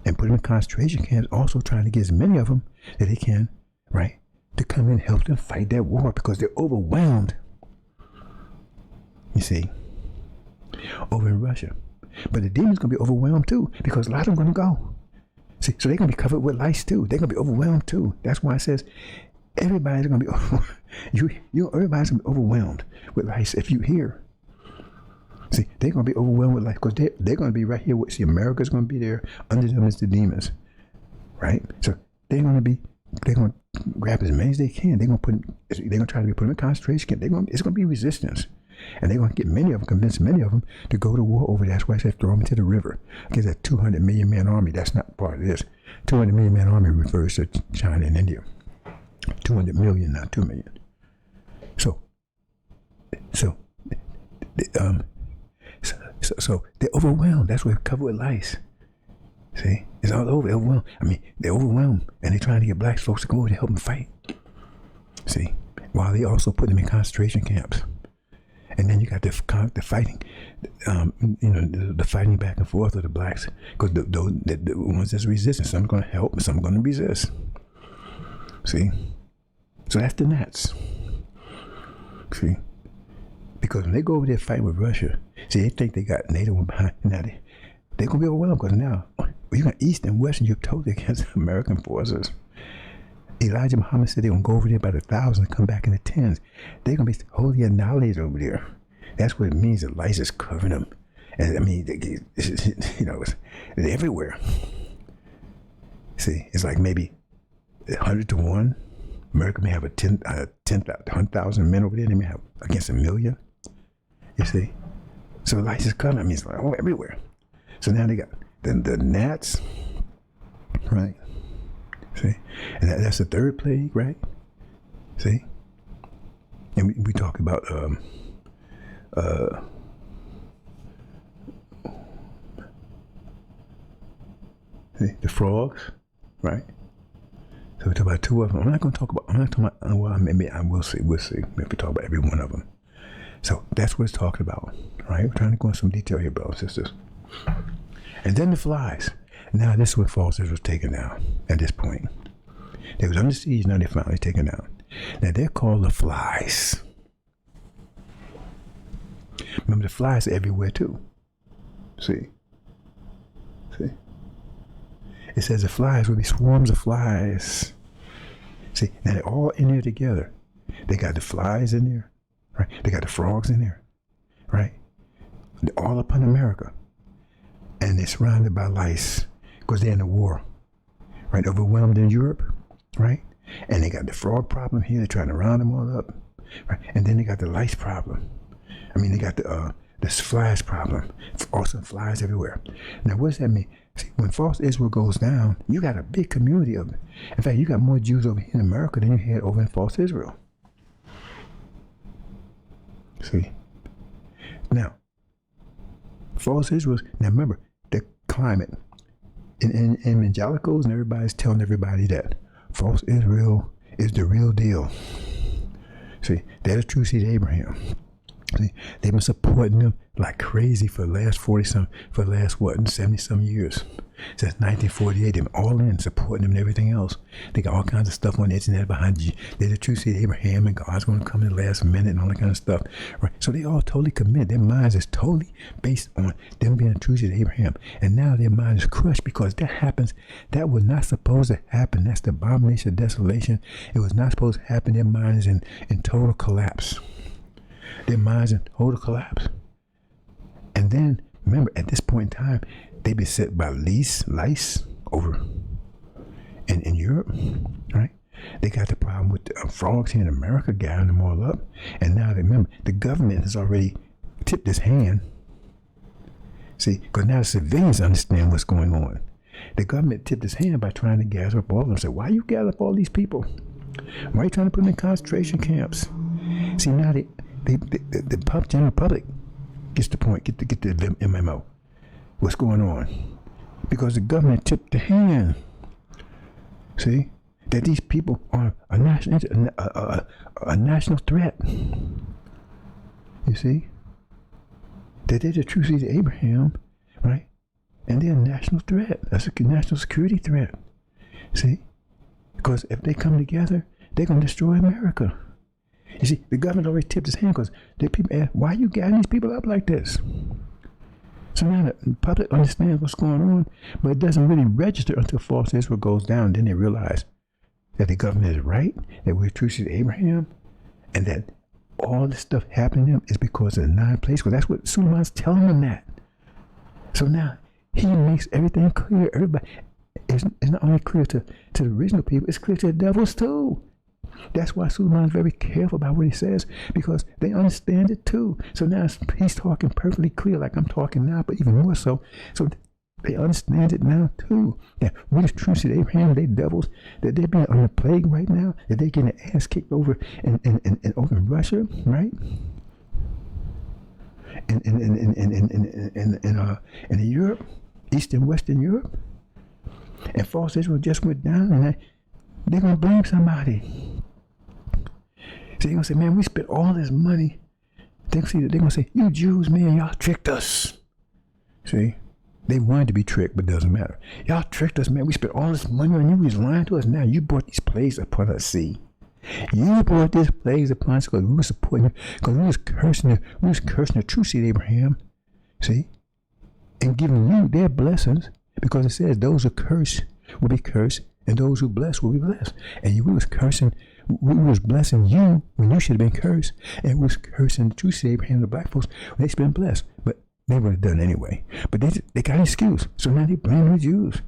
Speaker 1: and put them in concentration camps, also trying to get as many of them that they can, right, to come in and help them fight that war because they're overwhelmed. You see, over in Russia. But the demons going to be overwhelmed too, because a lot of them going to go. See, so they're going to be covered with lice too. They're going to be overwhelmed too. That's why it says everybody's going to be everybody's going to be overwhelmed with lice. If you hear, see, they're going to be overwhelmed with lice because they're going to be right here. See, America's going to be there. Under them is the demons, right? So they're going to grab as many as they can. They're going to try to put them in concentration camp. It's going to be resistance. And they're going to get convince many of them to go to war over there. That's why I said throw them into the river. Because that 200 million man army, that's not part of this. 200 million man army refers to China and India. 200 million, not 2 million. So they're overwhelmed. That's why they're covered with lice. See, it's all over. They're overwhelmed. I mean, they're overwhelmed, and they're trying to get black folks to go over to help them fight. See, while they also put them in concentration camps. And then you got the fighting, the fighting back and forth of the blacks, because the ones that's resisting, some are going to help, and some are going to resist. See, so that's the Gnats. See, because when they go over there fighting with Russia, see, they think they got NATO behind. Now they're going to be overwhelmed, because now you got East and West, and you're totally against American forces. Elijah Muhammad said they're going to go over there by the thousands and come back in the tens. They're going to be wholly annihilated over there. That's what it means. The lights is covering them. And I mean, it's everywhere. See, it's like maybe 100 to 1. America may have 100,000 men over there. They may have against 1 million. You see? So the lights is covering. I mean, it's like everywhere. So now they got the Gnats, right? See, and that's the third plague, right? See, and we talk about see, the frogs, right? So we talk about 2 of them. I'm not talking about. Well, maybe I will see. We'll see. Maybe talk about every one of them. So that's what it's talking about, right? We're trying to go into some detail here, brothers and sisters. And then the flies. Now this is what false Israel was taken down at this point. They was under siege, now they're finally taken down. Now they're called the flies. Remember, the flies are everywhere too. See? It says the flies will be swarms of flies. See, now they're all in there together. They got the flies in there, right? They got the frogs in there, right? They're all upon America. And they're surrounded by lice, because they're in a war, right? Overwhelmed in Europe, right? And they got the frog problem here. They're trying to round them all up, right? And then they got the lice problem. I mean, they got the flies problem. Also flies everywhere. Now, what does that mean? See, when false Israel goes down, you got a big community of it. In fact, you got more Jews over here in America than you had over in false Israel. See? Now, false Israel, now remember, the climate. In evangelicals and everybody's telling everybody that false Israel is the real deal. See, they're the true seed of Abraham. See, they've been supporting them like crazy for the last 70-some years. Since 1948, they've been all in, supporting them and everything else. They got all kinds of stuff on the internet behind you. They're the true seed of Abraham, and God's going to come in the last minute and all that kind of stuff. Right? So they all totally committed. Their minds is totally based on them being the true seed of Abraham. And now their mind is crushed because that happens. That was not supposed to happen. That's the abomination of desolation. It was not supposed to happen. Their mind is in total collapse. Their minds in total collapse. And then, remember, at this point in time, they beset by lice over in Europe, right? They got the problem with the frogs here in America, gathering them all up. And now, remember, the government has already tipped its hand. See, because now the civilians understand what's going on. The government tipped its hand by trying to gather up all of them. Say, why you gather up all these people? Why are you trying to put them in concentration camps? See, now the general public gets the point, get the MMO. What's going on? Because the government tipped the hand. See, that these people are a national threat. You see, that they're the true seed of Abraham, right? And they're a national threat. That's a national security threat. See, because if they come together, they're gonna destroy America. You see, the government already tipped his hand because the people ask, why are you gathering these people up like this? So now the public understands what's going on, but it doesn't really register until false Israel goes down. Then they realize that the government is right, that we're true to Abraham, and that all this stuff happening to them is because of the 9 plagues. Because that's what Suleiman's telling them that. So now he makes everything clear. Everybody, it's not only clear to the original people, it's clear to the devils too. That's why Suleiman is very careful about what he says, because they understand it too. So now he's talking perfectly clear, like I'm talking now, but even more so. So they understand it now too. That we're the true seed of Abraham, they devils, that they're being on the plague right now, that they're getting their ass kicked over over in Russia, right? In Europe, East and Western Europe. And false Israel just went down, and they're going to blame somebody. So they're going to say, man, we spent all this money They're gonna say, "You Jews, man, y'all tricked us." See, they wanted to be tricked, but it doesn't matter. Y'all tricked us, man. We spent all this money on you. We was lying to us. Now you brought these plagues upon us. See, you brought these plagues upon us because we were supporting you, because we was cursing the true seed Abraham. See, and giving you their blessings, because it says those who curse will be cursed, and those who bless will be blessed. And we was blessing you when you should have been cursed, and we was cursing the true seed Abraham, the black folks, when they should have been blessed. But they would have done it anyway. But they got an excuse. So now they blame the Jews.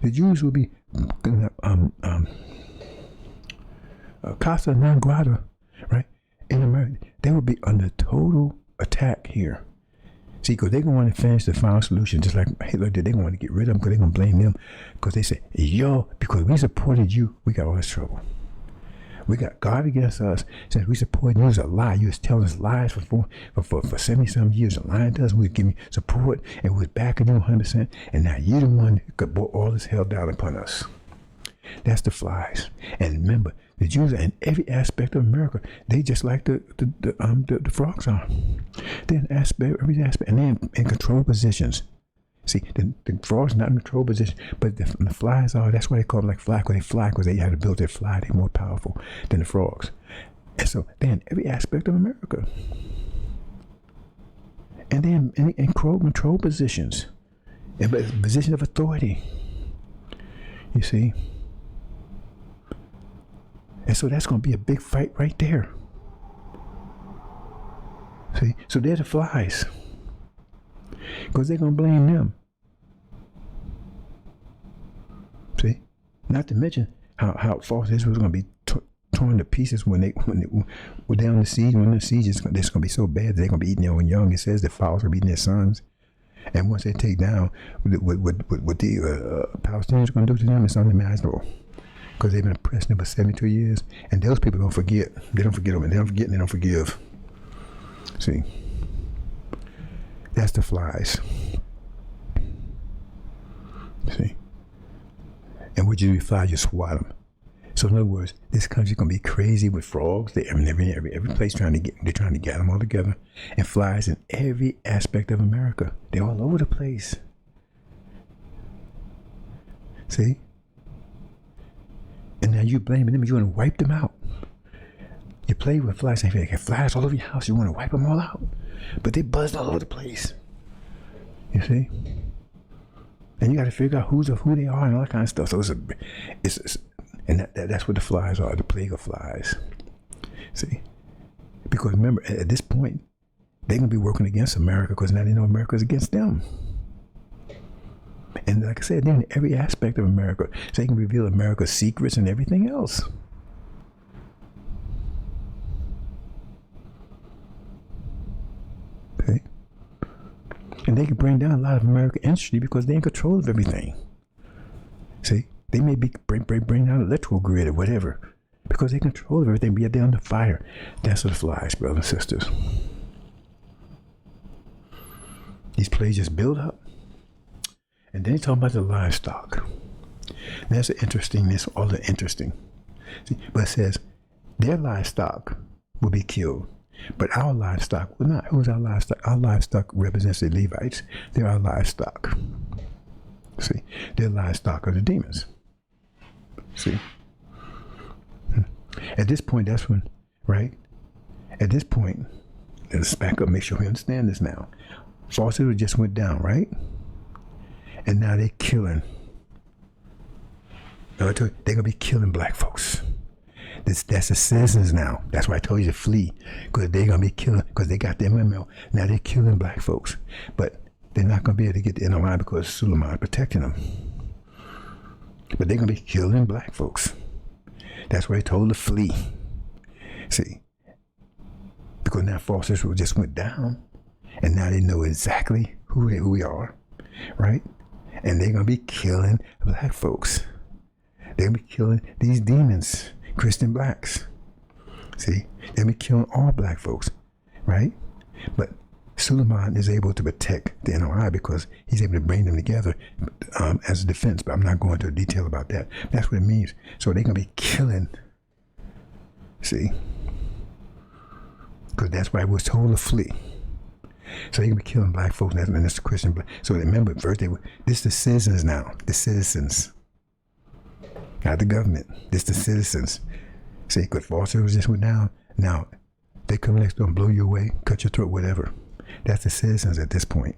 Speaker 1: The Jews will be casa non grata, right? In America, they will be under total attack here. See, because they're going to want to finish the final solution, just like Hitler did. They're going to want to get rid of them because they're going to blame them. Because they say, because we supported you, we got all this trouble. We got God against us. Since we supported you, it was a lie. You was telling us lies for 70-some years. Lying to us, we was giving you support, and we was backing you 100%. And now you're the one who brought all this hell down upon us. That's the flies. And remember, the Jews are in every aspect of America. They just like the frogs are. They're in every aspect, and they're in control positions. See, the frogs are not in control position, but the flies are. That's why they call them like fly, because they fly, because they have to build their fly. They're more powerful than the frogs. And so they're in every aspect of America. And they're in control positions, in position of authority. You see? And so that's going to be a big fight right there. See? So they're the flies. Because they're going to blame them. See? Not to mention how false Israel was going to be torn to pieces when they were down the siege. When the siege is going to be so bad, they're going to be eating their own young. It says the fowls are eating their sons. And once they take down, what the Palestinians are going to do to them is unimaginable. Because they've been oppressed them for 72 years. And those people don't forget. They don't forget them. And they don't forget and they don't forgive. See? That's the flies. See? And what you do, flies, you swat them. So in other words, this country's gonna be crazy with frogs. Every place they're trying to get them all together. And flies in every aspect of America. They're all over the place. See? And now you're blaming them. You want to wipe them out. You play with flies. And you have flies all over your house. You want to wipe them all out. But they buzzed all over the place. You see? And you got to figure out who they are and all that kind of stuff. So that's what the flies are, the plague of flies. See? Because remember, at this point, they're going to be working against America because now they know America's against them. And like I said, they're in every aspect of America. So they can reveal America's secrets and everything else. Okay? And they can bring down a lot of American industry because they're in control of everything. See? They may bring down the electrical grid or whatever because they control everything, but yet they're under fire. That's what the flies, brothers and sisters. These plays just build up. And then they talk about the livestock. That's all the interesting. See, but it says their livestock will be killed, but our livestock will not. Who's our livestock? Our livestock represents the Levites. They're our livestock. See, their livestock are the demons. See? At this point, that's when, right? At this point, let's back up, make sure we understand this now. Falsehood just went down, right? And now they're killing. They're going to be killing black folks. That's the citizens now. That's why I told you to flee. Because they're going to be killing, because they got their MML. Now they're killing black folks. But they're not going to be able to get the NOI because Suleiman is protecting them. But they're going to be killing black folks. That's why he told to flee. See? Because now false Israel just went down. And now they know exactly who we are. Right? And they're going to be killing black folks. They're going to be killing these demons, Christian blacks. See? They're going to be killing all black folks. Right? But Suleiman is able to protect the NOI because he's able to bring them together as a defense. But I'm not going into detail about that. That's what it means. So they're going to be killing. See? because that's why we was told to flee. So they can be killing black folks, and that's the Christian. So remember, first this is the citizens now, the citizens, not the government. This the citizens. See, because Forest Service just went down. Now they come next door and blow you away, cut your throat, whatever. That's the citizens at this point.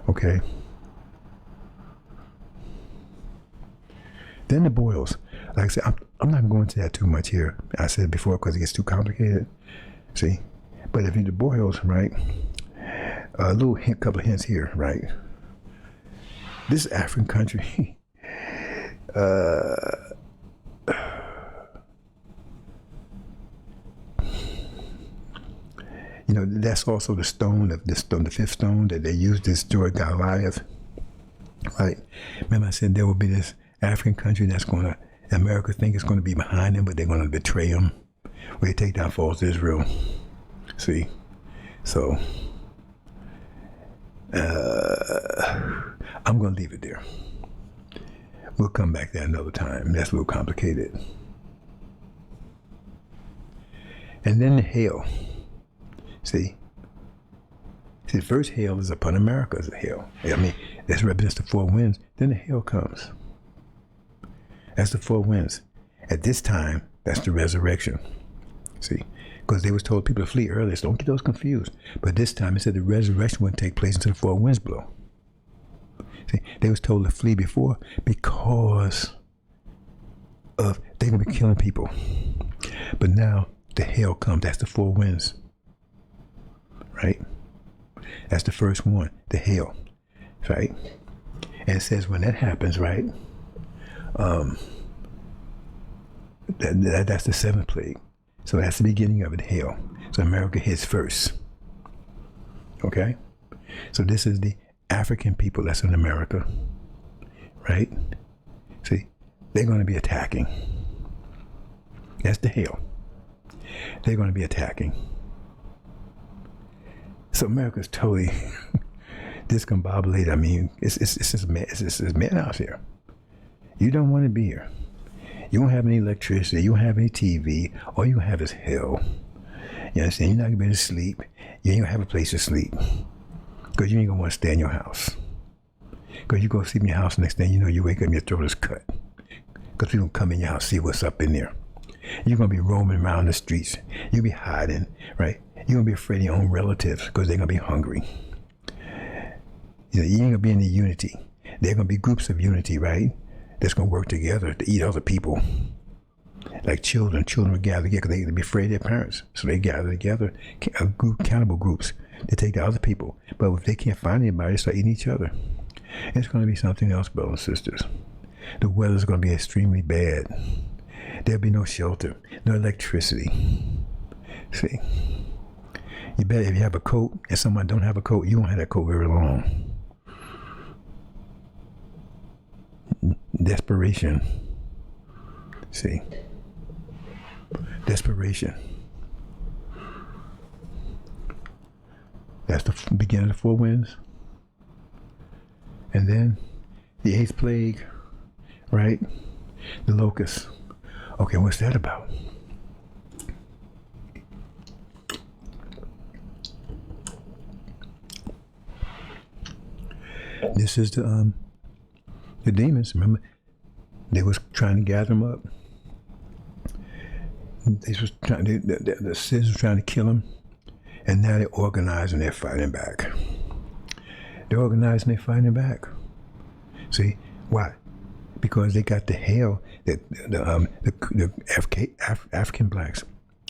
Speaker 1: Okay. Then the boils. Like I said, I'm not going into that too much here. I said before because it gets too complicated. See, but if you do boils, right? A little hint, couple of hints here, right? This African country, you know, that's also the stone, the fifth stone that they used to destroy Goliath, right? Remember I said there will be this African country that's going to, America think it's going to be behind them, but they're going to betray them. Where they take down false Israel. See? So, I'm going to leave it there. We'll come back there another time. That's a little complicated. And then the hail. See, the first hail is upon America as a hail. I mean, that represents the four winds. Then the hail comes. That's the four winds. At this time, that's the resurrection. See, because they was told people to flee earlier, so don't get those confused. But this time, it said the resurrection wouldn't take place until the four winds blow. See, they was told to flee before because of they're going to be killing people. But now, the hail comes. That's the four winds. Right? That's the first one, the hail. Right? And it says when that happens, right? That's the seventh plague. So that's the beginning of it, hail. So America hits first. Okay? So this is the African people that's in America. Right? See, they're going to be attacking. That's the hail. They're going to be attacking. So America's totally discombobulated. I mean, it's just madhouse here. You don't want to be here. You don't have any electricity. You don't have any TV. All you have is hell. You understand? You're not going to be able to sleep. You ain't going to have a place to sleep. Because you ain't going to want to stay in your house. Because you go sleep in your house, next thing you know, you wake up and your throat is cut. Because people come in your house, see what's up in there. You're going to be roaming around the streets. You'll be hiding, right? You're going to be afraid of your own relatives because they're going to be hungry. You know, you ain't going to be in the unity. There are going to be groups of unity, right? That's going to work together to eat other people. Like children will gather together because they'll be afraid of their parents. So they gather together, cannibal groups, to take the other people. But if they can't find anybody, they start eating each other. It's going to be something else, brothers and sisters. The weather's going to be extremely bad. There'll be no shelter, no electricity. See, you bet if you have a coat and someone don't have a coat, you won't have that coat very long. Desperation. See, desperation. That's the beginning of the four winds. And then the eighth plague, right? The locusts. Okay, what's that about? This is the demons. Remember, they was trying to gather them up. They was trying. The citizens were trying to kill them, and now they're organized and they're fighting back. They're organized and they're fighting back. See why? Because they got the hail that the African blacks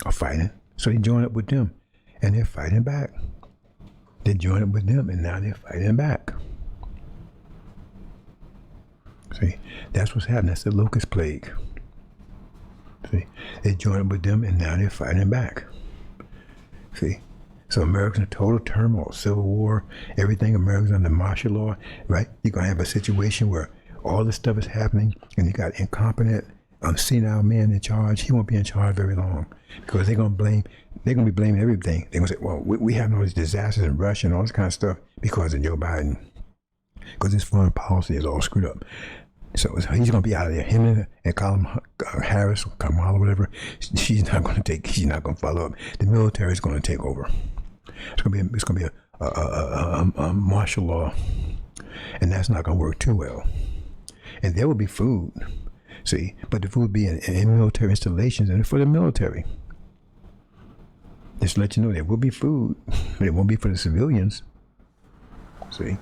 Speaker 1: are fighting, so they join up with them, and they're fighting back. They join up with them, and now they're fighting back. See, that's what's happening. That's the locust plague. See, they join up with them, and now they're fighting back. See, so America's in total turmoil, civil war, everything. America's under martial law, right? You're gonna have a situation where all this stuff is happening, and you got incompetent, senile man in charge. He won't be in charge very long because they're gonna be blaming everything. They're gonna say, well, we have all these disasters in Russia and all this kind of stuff because of Joe Biden, because his foreign policy is all screwed up. So he's going to be out of there. Him and Kamala Harris, or Kamala, whatever. She's not going to follow up. The military is going to take over. It's going to be a martial law, and that's not going to work too well. And there will be food, see, but the food will be in military installations and for the military. Just to let you know, there will be food, but it won't be for the civilians. See,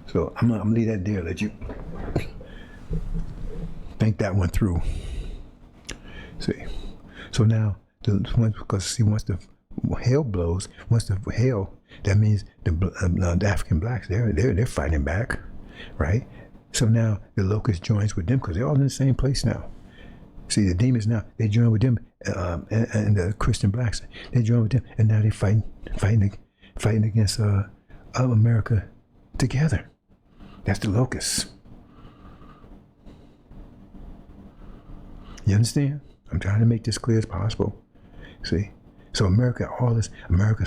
Speaker 1: so I'm gonna leave that there. Let you think that one through. See, so now because once the hail blows, that means the African blacks they're fighting back, right? So now the locust joins with them because they're all in the same place now. See, the demons now, they join with them, and the Christian blacks, they join with them, and now they're fighting against America together. That's the locusts. You understand? I'm trying to make this clear as possible. See? So America's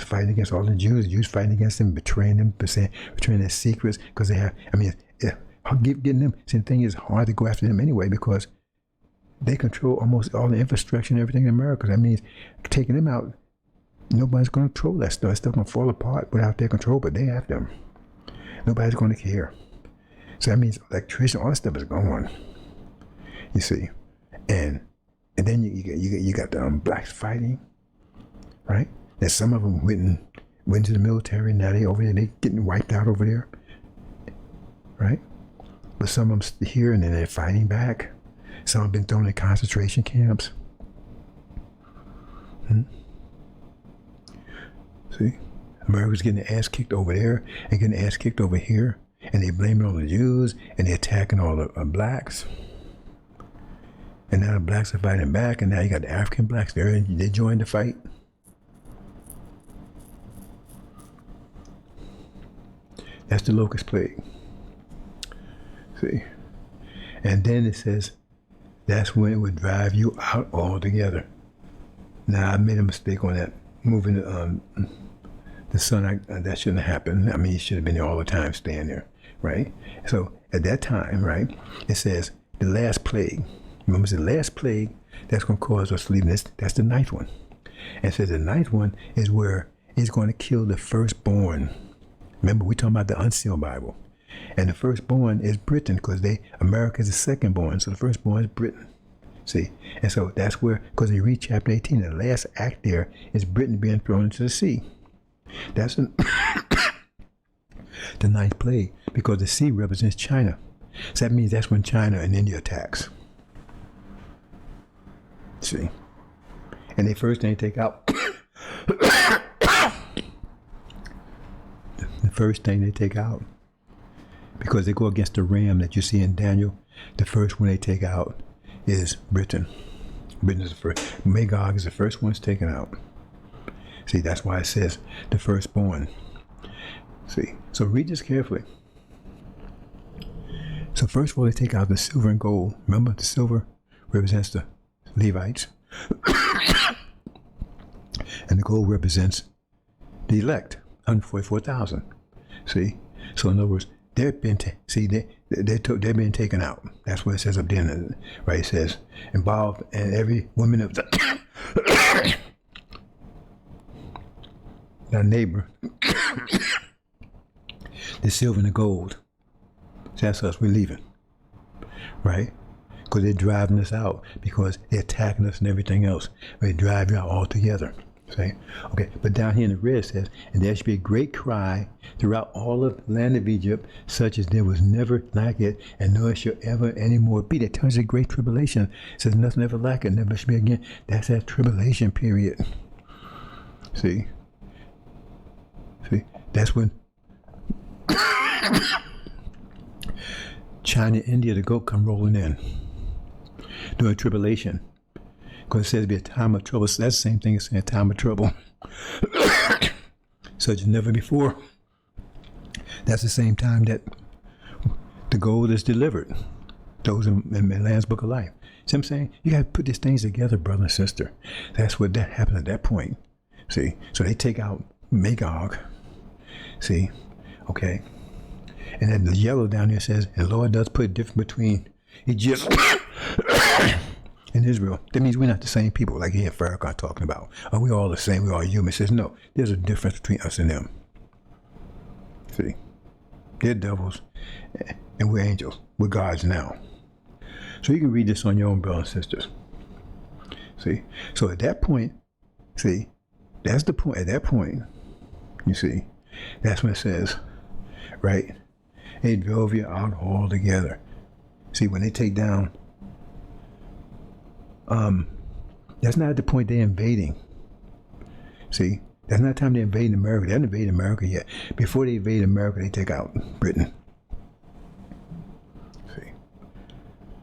Speaker 1: fighting against all the Jews fighting against them, betraying them, betraying their secrets, because they have, getting them. See, the thing is, hard to go after them anyway because they control almost all the infrastructure and everything in America. That means taking them out, nobody's going to control that stuff. That stuff going to fall apart without their control, but they have them. Nobody's going to care. So that means electricity, all that stuff is gone. You see, and then you got the blacks fighting, right? And some of them went to the military. Now they over there, they getting wiped out over there, right? But some of them here and then they're fighting back. Some have been thrown in concentration camps. See, America's getting their ass kicked over there and getting their ass kicked over here, and they blame it on the Jews and they're attacking all the blacks. And now the blacks are fighting back, and now you got the African blacks there, and they joined the fight. That's the locust plague. See, and then it says that's when it would drive you out altogether. Now I made a mistake on that, moving the sun. That shouldn't have happened. I mean, it should have been there all the time, staying there, right? So at that time, right, it says the last plague. Remember, it's the last plague that's going to cause us to leave. That's the ninth one. And it says the ninth one is where it's going to kill the firstborn. Remember, we're talking about the unsealed Bible. And the firstborn is Britain because America is the secondborn. So the firstborn is Britain. See? And so that's where, because you read chapter 18, the last act there is Britain being thrown into the sea. That's the ninth plague because the sea represents China. So that means that's when China and India attacks. See? And the first thing they take out, because they go against the ram that you see in Daniel, the first one they take out is Britain. Britain is the first. Magog is the first one that's taken out. See, that's why it says the firstborn. See, so read this carefully. So first of all, they take out the silver and gold. Remember, the silver represents the Levites, and the gold represents the elect, 144,000. See, so in other words, they've been they're being taken out. That's what it says up there, right? It says involved in every woman of the neighbor, the silver and the gold. So that's us. We're leaving, right? Because they're driving us out because they're attacking us and everything else. They drive you out altogether. See? Okay, but down here in the red says, and there should be a great cry throughout all of the land of Egypt, such as there was never like it, and nor shall ever any more be. That tells you a great tribulation. It says nothing ever like it, never shall be again. That's that tribulation period. See? That's when China, India, the goat come rolling in during tribulation. Because it says be a time of trouble. So that's the same thing as saying a time of trouble. Such as never before. That's the same time that the gold is delivered. Those in Lamb's Book of Life. See what I'm saying? You got to put these things together, brother and sister. That's what that happened at that point. See? So they take out Magog. See? Okay. And then the yellow down there says, and the Lord does put a difference between Egypt, and Israel. That means we're not the same people like here Farrakhan talking about. Are we all the same? We're all human. He says, no, there's a difference between us and them. See, they're devils, and we're angels. We're gods now. So you can read this on your own, brothers and sisters. See, so at that point, see, that's the point. At that point, you see, that's when it says, right, they drove you out all together. See, when they take down, that's not at the point they're invading. See, that's not the time they're invading America. They haven't invaded America yet. Before they invade America, they take out Britain. See,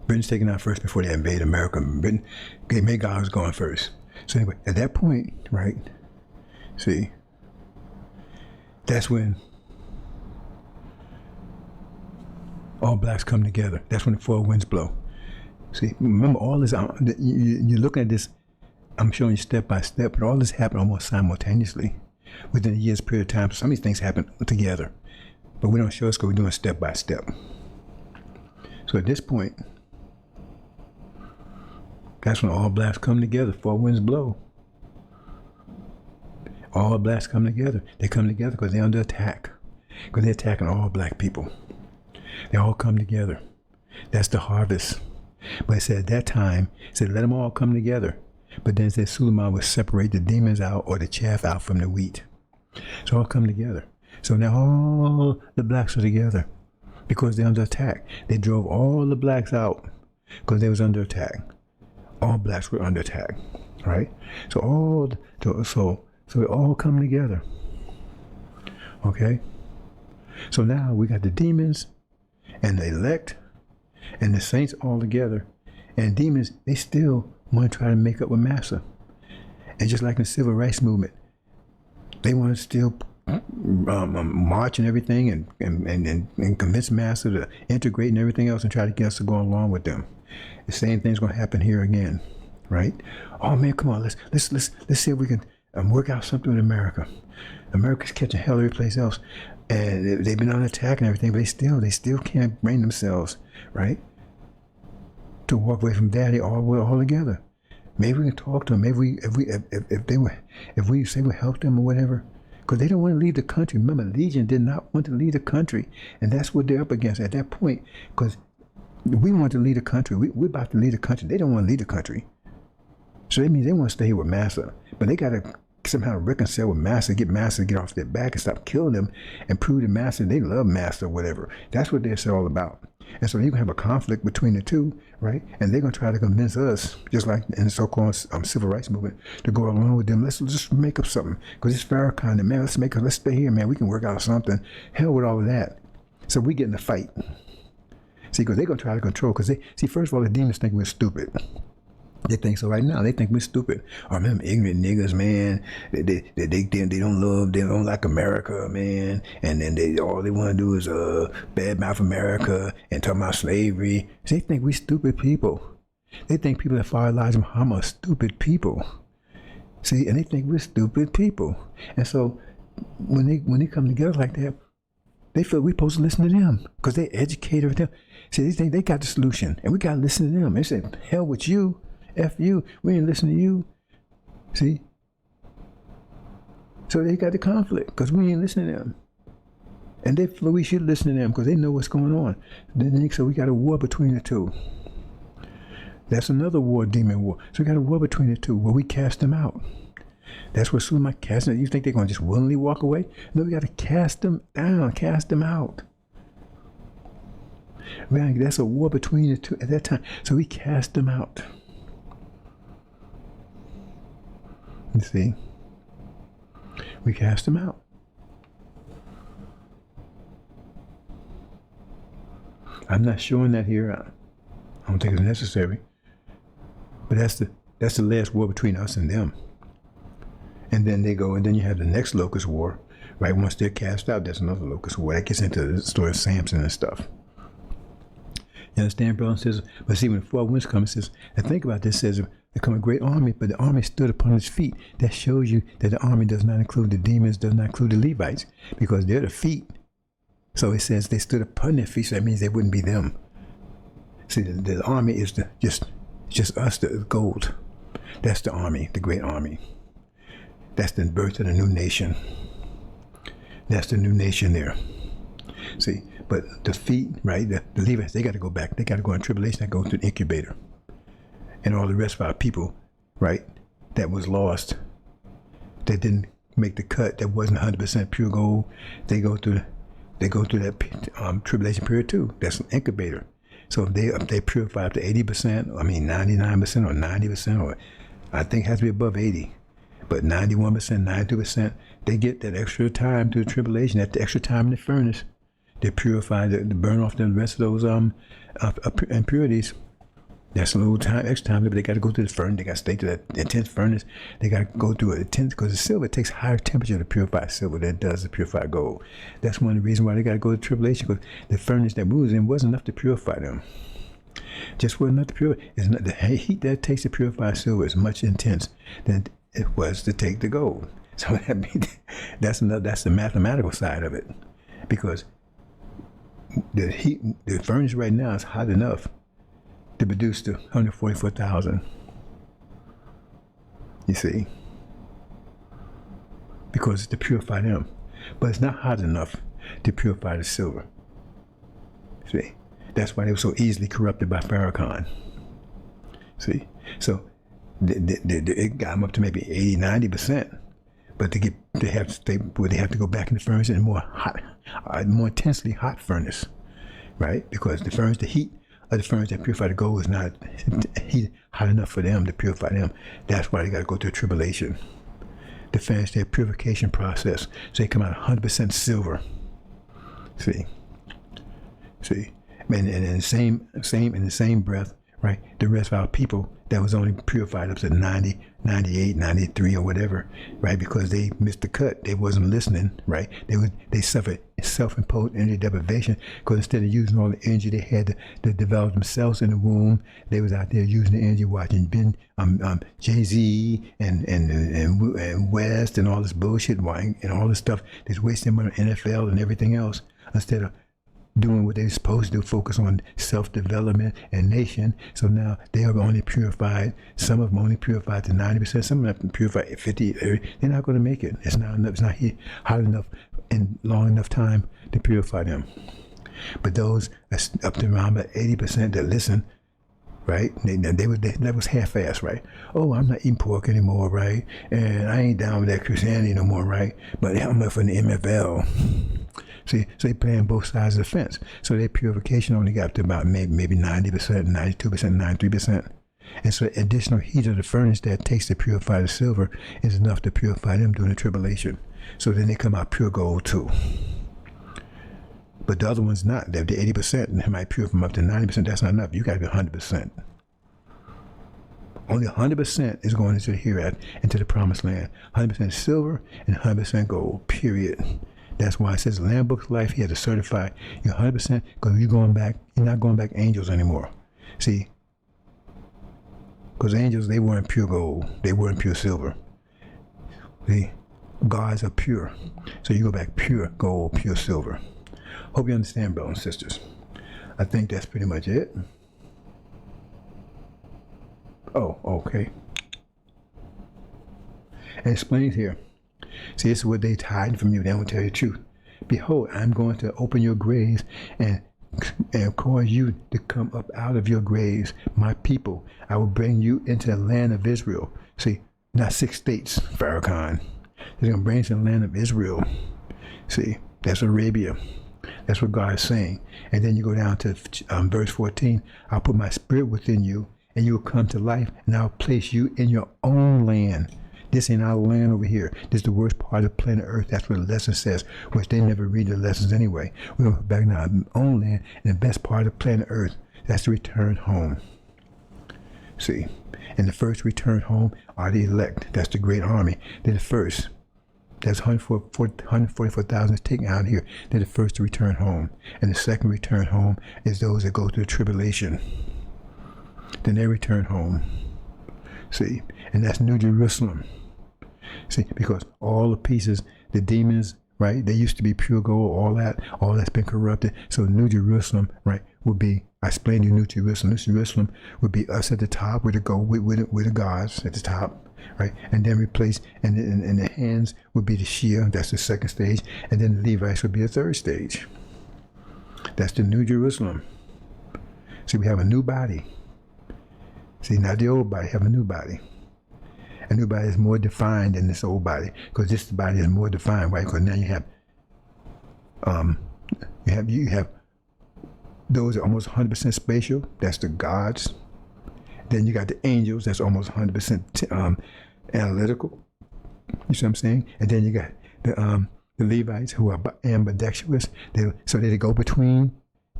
Speaker 1: Britain's taken out first before they invade America. Britain, okay, God was going first. So anyway, at that point, right, see, that's when all blacks come together. That's when the four winds blow. See, remember all this, you're looking at this, I'm showing you step by step, but all this happened almost simultaneously within a year's period of time. So some of these things happen together, but we don't show us because we're doing step by step. So at this point, that's when all blacks come together, four winds blow. All blacks come together. They come together because they're under attack, because they're attacking all black people. They all come together. That's the harvest. But it said at that time, it said, let them all come together. But then it said Suleiman would separate the demons out or the chaff out from the wheat. So all come together. So now all the blacks are together because they're under attack. They drove all the blacks out because they was under attack. All blacks were under attack, right? So they all come together. Okay? So now we got the demons and the elect and the saints all together. And demons, they still want to try to make up with Massa. And just like in the civil rights movement, they want to still march and everything and convince Massa to integrate and everything else and try to get us to go along with them. The same thing's going to happen here again, right? Oh man, come on, let's see if we can work out something with America. America's catching hell every place else. And they've been on attack and everything, but they still can't bring themselves, right, to walk away from Daddy all together. Maybe we can talk to them. Maybe if we say we help them or whatever, because they don't want to leave the country. Remember, Legion did not want to leave the country, and that's what they're up against at that point. Because we want to leave the country. We're about to leave the country. They don't want to leave the country, so that means they want to stay here with Massa, but they got to somehow reconcile with Massa, get Massa to get off their back and stop killing them and prove to Massa they love Massa or whatever. That's what they're all about. And so you're going to have a conflict between the two, right? And they're going to try to convince us, just like in the so-called civil rights movement, to go along with them. Let's just make up something. Because it's Farrakhan, and man, let's stay here, man. We can work out something. Hell with all of that. So we get in a fight. See, because they're going to try to control. Because first of all, the demons think we're stupid. They think so right now. They think we're stupid. Or remember, ignorant niggas, man. They don't like America, man. And then all they want to do is badmouth America and talk about slavery. So they think we stupid people. They think people that follow Elijah Muhammad are stupid people. See, and they think we're stupid people. And so when they come together like that, they feel we're supposed to listen to them because they educate everything. See, they think they got the solution, and we got to listen to them. They say, hell with you. F you, we ain't listen to you. See? So they got the conflict because we ain't listening to them. And they feel we should listen to them because they know what's going on. So we got a war between the two. That's another war, demon war. So we got a war between the two where we cast them out. That's what Suleiman cast them. You think they're going to just willingly walk away? No, we got to cast them down, cast them out. Man, that's a war between the two at that time. So we cast them out. You see, we cast them out. I'm not showing that here. I don't think it's necessary. But that's the last war between us and them. And then they go, and then you have the next locust war, right? Once they're cast out, there's another locust war. That gets into the story of Samson and stuff. You understand, brothers and sisters? But see, when the four winds come, it says, and think about this, it says, there come a great army, but the army stood upon its feet. That shows you that the army does not include the demons, does not include the Levites, because they're the feet. So it says they stood upon their feet, so that means they wouldn't be them. See, the army is just us, the gold. That's the army, the great army. That's the birth of the new nation. That's the new nation there. See, but the feet, right, the Levites, they got to go back. They got to go in tribulation. They go to the incubator. And all the rest of our people, right, that was lost, that didn't make the cut, that wasn't 100% pure gold, they go through that tribulation period too. That's an incubator. So if they purify up to 80%, 99% or 90%, or I think it has to be above 80, but 91%, 92%, they get that extra time through the tribulation, that extra time in the furnace. They purify, to burn off the rest of those impurities. That's a little time, extra time, but they got to go through the furnace. They got to stay to that intense furnace. They got to go through it intense, because the silver takes higher temperature to purify silver than it does to purify gold. That's one of the reasons why they got to go to tribulation, because the furnace that moves in wasn't enough to purify them. Just wasn't enough to purify. It's not, the heat that it takes to purify silver is much intense than it was to take the gold. So that means that's the mathematical side of it, because the furnace right now is hot enough to produce the 144,000. You see, because it's to purify them, but it's not hot enough to purify the silver. See, that's why they were so easily corrupted by Farrakhan. See, so it got them up to maybe 80-90%, but they have to go back in the furnace in a more intensely hot furnace, right? Because the heat of the furnace that purify the gold is not hot enough for them to purify them. That's why they got to go through tribulation to finish their purification process, so they come out 100% silver. See, and in the same breath, right? The rest of our people that was only purified up to 90, 98, 93 or whatever, right? Because they missed the cut. They wasn't listening, right? They suffered self-imposed energy deprivation, because instead of using all the energy they had to develop themselves in the womb, they was out there using the energy watching Jay-Z and West and all this bullshit and all this stuff. They're wasting money on NFL and everything else, instead of doing what they're supposed to do, focus on self-development and nation. So now they are only purified, some of them only purified to 90%, some of them purified at 50, 30. They're not going to make it. It's not enough. It's not hot enough and long enough time to purify them. But those up to around about 80% that listen, right? That was half-assed, right? Oh, I'm not eating pork anymore, right? And I ain't down with that Christianity no more, right? But I'm up for the MFL. See, so they play on both sides of the fence. So their purification only got to about maybe 90%, 92%, 93%. And so the additional heat of the furnace that takes to purify the silver is enough to purify them during the tribulation. So then they come out pure gold too. But the other one's not. They're the 80%, and they might purify them up to 90%. That's not enough. You got to be 100%. Only 100% is going into the promised land. 100% silver and 100% gold, period. That's why it says the Lamb Book of Life, he had to certify you're 100%, because you're not going back angels anymore. See, because angels, they weren't pure gold. They weren't pure silver. See, gods are pure. So you go back pure gold, pure silver. Hope you understand, brothers and sisters. I think that's pretty much it. Oh, okay. And explains here. See, this is what they're hiding from you. They don't tell you the truth. Behold, I'm going to open your graves and cause you to come up out of your graves, my people. I will bring you into the land of Israel. See, not 6 states, Farrakhan. He's going to bring you to the land of Israel. See, that's Arabia. That's what God is saying. And then you go down to verse 14. I'll put my spirit within you, and you will come to life, and I'll place you in your own land. This ain't our land over here. This is the worst part of planet Earth. That's what the lesson says, which they never read the lessons anyway. We're going to go back to our own land, and the best part of planet Earth, that's the return home. See, and the first return home are the elect. That's the great army. They're the first. That's 144,000 is taken out here. They're the first to return home. And the second return home is those that go through the tribulation. Then they return home. See, and that's New Jerusalem. See, because all the pieces, the demons, right, they used to be pure gold, all that's been corrupted. So New Jerusalem, right, would be, I explained the New Jerusalem. New Jerusalem would be us at the top with the gold, with the gods at the top, right? And then replace, and the hands would be the Shia, that's the second stage, and then the Levites would be the third stage. That's the New Jerusalem. See, we have a new body. See, not the old body, have a new body. A new body is more defined than this old body, because this body is more defined, right? Because now you have those are almost 100% spatial. That's the gods. Then you got the angels. That's almost 100% analytical. You see what I'm saying? And then you got the Levites, who are ambidextrous. So they go between,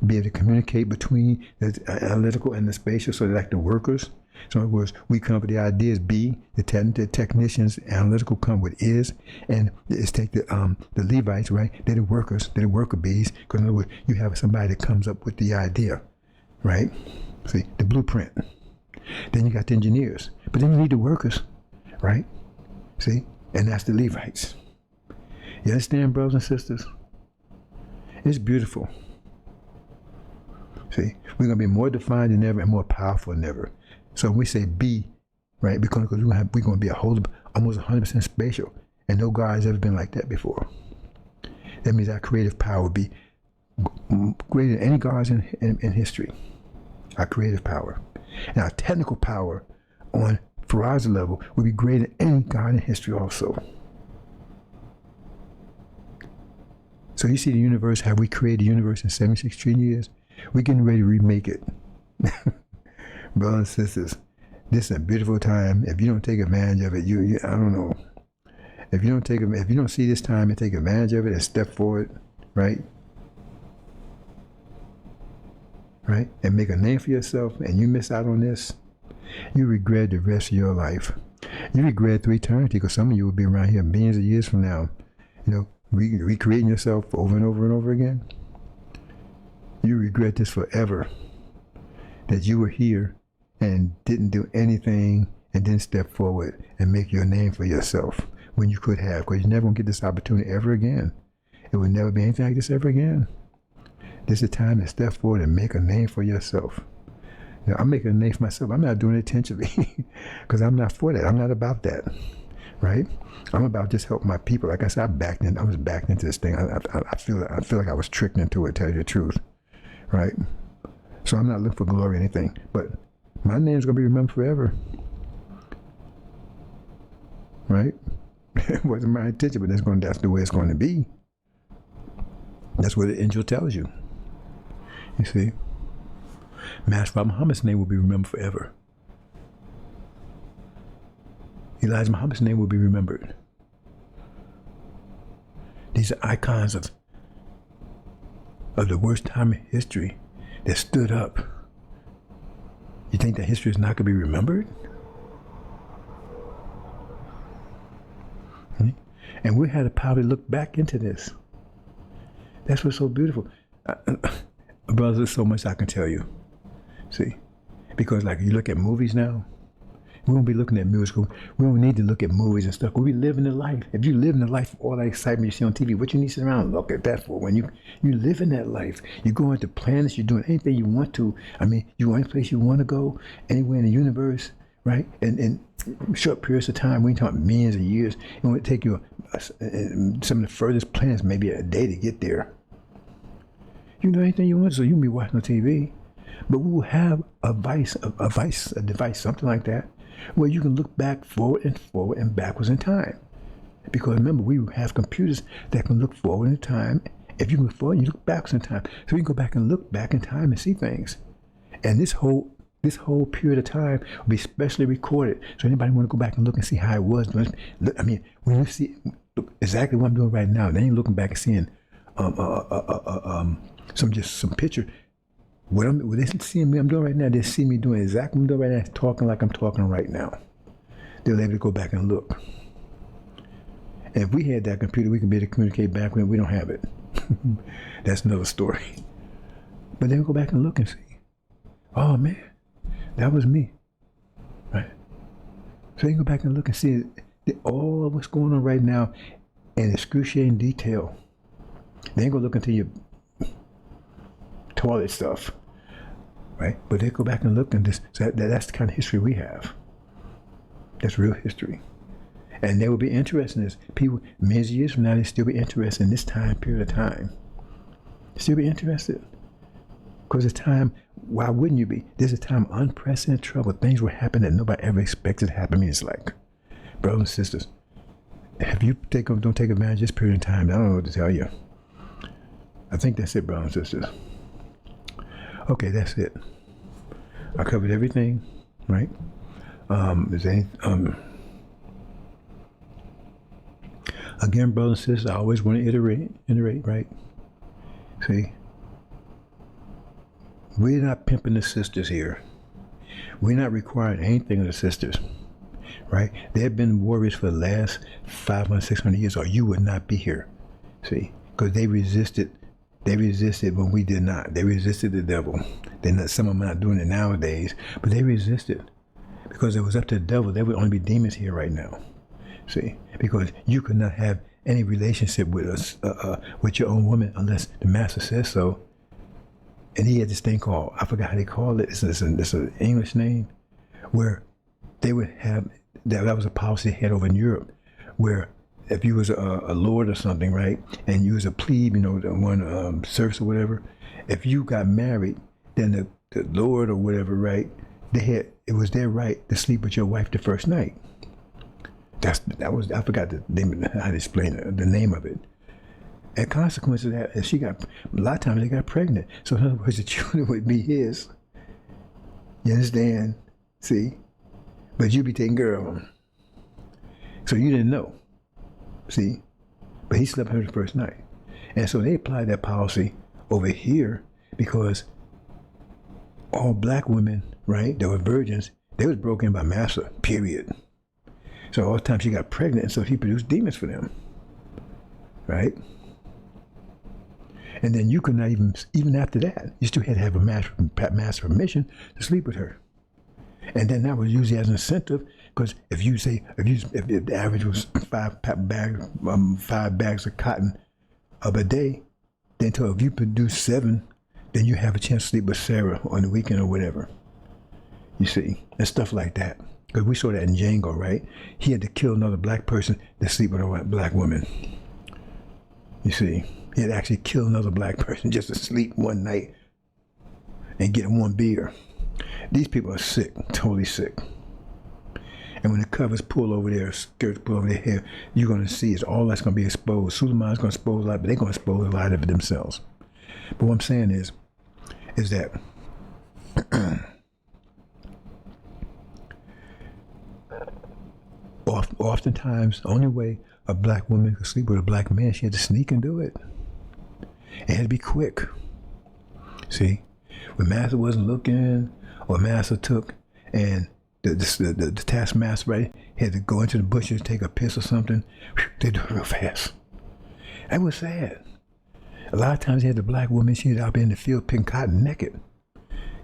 Speaker 1: be able to communicate between the analytical and the spatial. So they're like the workers. So in other words, we come up with the ideas. B, the technicians, analytical come with is, and it's take the Levites, right? They're the workers, they're the worker bees. Because in other words, you have somebody that comes up with the idea, right? See, the blueprint. Then you got the engineers, but then you need the workers, right? See, and that's the Levites. You understand, brothers and sisters? It's beautiful. See, we're gonna be more defined than ever and more powerful than ever. So we say B, right? Because we're going to be almost 100% spatial, and no God has ever been like that before. That means our creative power will be greater than any gods in history. Our creative power, and our technical power on Faraz's level will be greater than any God in history also. So you see the universe, how we created the universe in 76 trillion years. We're getting ready to remake it. Brothers and sisters, this is a beautiful time. If you don't take advantage of it, I don't know. If you don't see this time and take advantage of it and step forward, right? Right? And make a name for yourself, and you miss out on this, you regret the rest of your life. You regret through eternity, because some of you will be around here millions of years from now, recreating yourself over and over and over again. You regret this forever, that you were here and didn't do anything and didn't step forward and make your name for yourself when you could have, because you're never going to get this opportunity ever again. It will never be anything like this ever again. This is the time to step forward and make a name for yourself. I'm making a name for myself. I'm not doing it intentionally because I'm not for that. I'm not about that, right? I'm about just helping my people. Like I said, I was backed into this thing. I feel like I was tricked into it, tell you the truth, right? So I'm not looking for glory or anything, but my name's going to be remembered forever, right? It wasn't my intention, but that's the way it's going to be. That's what the angel tells you. You see? Master Muhammad's name will be remembered forever. Elijah Muhammad's name will be remembered. These are icons of the worst time in history that stood up. You think that history is not going to be remembered? And we had the power to look back into this. That's what's so beautiful. Brothers, there's so much I can tell you. See? Because like you look at movies now, we won't be looking at musical. We don't need to look at movies and stuff. We'll be living the life. If you live in the life of all that excitement you see on TV, what you need to sit around and look at that for? When you live in that life, you go into planets, you're doing anything you want to. I mean, you go any place you want to go, anywhere in the universe, right? And in short periods of time, we ain't talking millions of years. It won't take you some of the furthest planets, maybe a day to get there. You can do anything you want, so you can be watching on TV. But we will have a device, something like that, where you can look back, forward and backwards in time. Because remember, we have computers that can look forward in time. If you look forward, you look backwards in time. So you can go back and look back in time and see things. And this whole period of time will be specially recorded. So anybody want to go back and look and see how it was? I mean, when you see exactly what I'm doing right now, they ain't looking back and seeing some picture. What they see me, I'm doing right now, they see me doing exactly what I'm doing right now, talking like I'm talking right now. They'll able to go back and look. And if we had that computer, we can be able to communicate back when we don't have it. That's another story. But they'll go back and look and see, oh man, that was me, right? So you go back and look and see all of what's going on right now in excruciating detail. They ain't gonna look into your toilet stuff. right? But they go back and look, and that's the kind of history we have. That's real history. And they will be interested in this. People, millions of years from now, they still be interested in this time period of time. Still be interested. Because it's time, why wouldn't you be? There's a time of unprecedented trouble. Things will happen that nobody ever expected to happen. I mean, it's like, brothers and sisters, if you don't take advantage of this period of time, I don't know what to tell you. I think that's it, brothers and sisters. Okay, that's it. I covered everything, right? Is any again, brothers and sisters, I always want to iterate, right? See, we're not pimping the sisters here. We're not requiring anything of the sisters, right? They have been warriors for the last 500, 600 years, or you would not be here. See, because they resisted when we did not. They resisted the devil. Some of them are not doing it nowadays, but they resisted. Because it was up to the devil, there would only be demons here right now. See, because you could not have any relationship with us, with your own woman, unless the master says so. And he had this thing called, I forgot how they called it. It's an English name, where they would have that was a policy they had over in Europe, where if you was a lord or something, right, and you was a plebe, the one serfs or whatever, if you got married, then the lord or whatever, right, it was their right to sleep with your wife the first night. I forgot the name, how to explain the name of it. And consequence of that, if a lot of times they got pregnant. So in other words, the children would be his. You understand? See? But you be taking care of them. So you didn't know. See? But he slept with her the first night. And so they applied that policy over here because all black women, right, that were virgins, they was broken by massa, period. So all the time she got pregnant, and so he produced demons for them. Right? And then you could not even after that, you still had to have a master permission to sleep with her. And then that was usually as an incentive, because if the average was five bags of cotton of a day, then if you produce 7, then you have a chance to sleep with Sarah on the weekend or whatever. You see, and stuff like that. Because we saw that in Django, right? He had to kill another black person to sleep with a black woman. You see, he had to actually kill another black person just to sleep one night and get 1 beer. These people are sick, totally sick. And when the covers pull over their skirts, pull over their hair, you're going to see all that's going to be exposed. Suleiman's going to expose a lot, but they're going to expose a lot of it themselves. But what I'm saying is that oftentimes the only way a black woman could sleep with a black man, she had to sneak and do it. It had to be quick. See, when master wasn't looking, or master took, and the taskmaster, right, had to go into the bushes, take a piss or something, they do it real fast. That was sad. A lot of times they had the black woman, she was out there in the field picking cotton naked,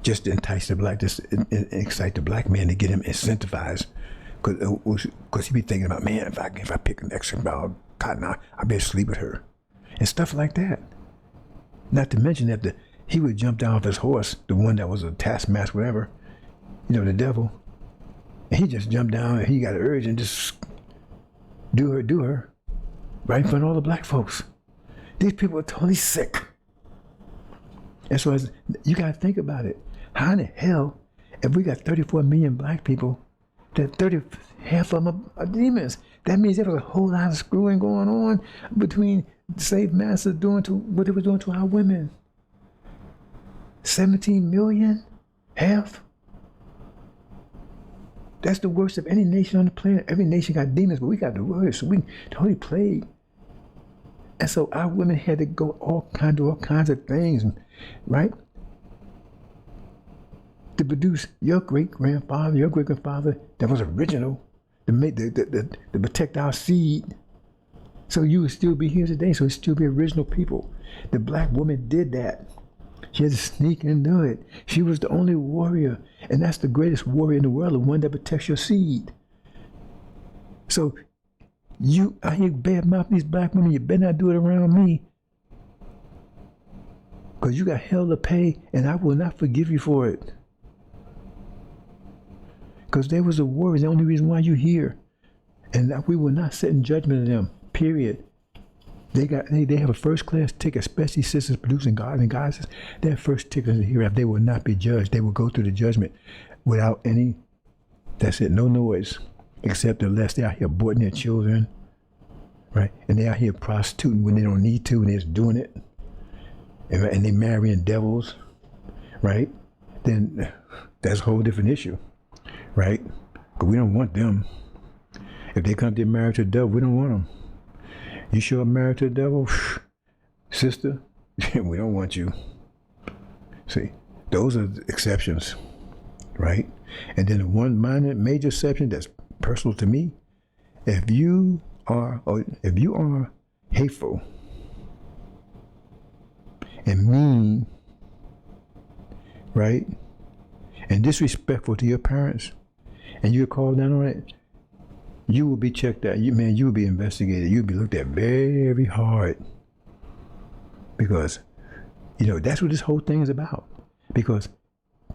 Speaker 1: just to entice the black, just excite the black man to get him incentivized. Because he'd be thinking about, man, if I pick an extra ball of cotton, I better sleep with her. And stuff like that. Not to mention that he would jump down off his horse, the one that was a taskmaster, whatever, the devil. And he just jumped down and he got an urge and just do her, right in front of all the black folks. These people are totally sick. And so you got to think about it. How in the hell, if we got 34 million black people, that half of them are demons. That means there was a whole lot of screwing going on between the slave masters doing to what they were doing to our women. 17 million? Half? That's the worst of any nation on the planet. Every nation got demons, but we got the worst. So we totally plagued. And so our women had to go all kinds of things, right? To produce your great-grandfather, your great-grandfather that was original, to protect our seed. So you would still be here today, so it'd still be original people. The black woman did that. She had to sneak and do it. She was the only warrior, and that's the greatest warrior in the world, the one that protects your seed. So I hear bad mouth these black women, you better not do it around me. Because you got hell to pay, and I will not forgive you for it. Because there was a war, is the only reason why you're here. And that we will not sit in judgment of them, period. They have a first class ticket, especially sisters producing God and goddesses. Their first ticket is hereafter. They will not be judged. They will go through the judgment without any, that's it, no noise. Except unless they're out here aborting their children, right? And they're out here prostituting when they don't need to, and they're just doing it. And they marrying devils, right? Then that's a whole different issue, right? But we don't want them. If they come to married to the devil, we don't want them. You show up married to the devil, sister, we don't want you. See, those are the exceptions, right? And then the one major exception that's personal to me, if you are hateful and mean, right, and disrespectful to your parents, and you're called down on it, you will be checked out. You will be investigated. You'll be looked at very hard. Because, that's what this whole thing is about. Because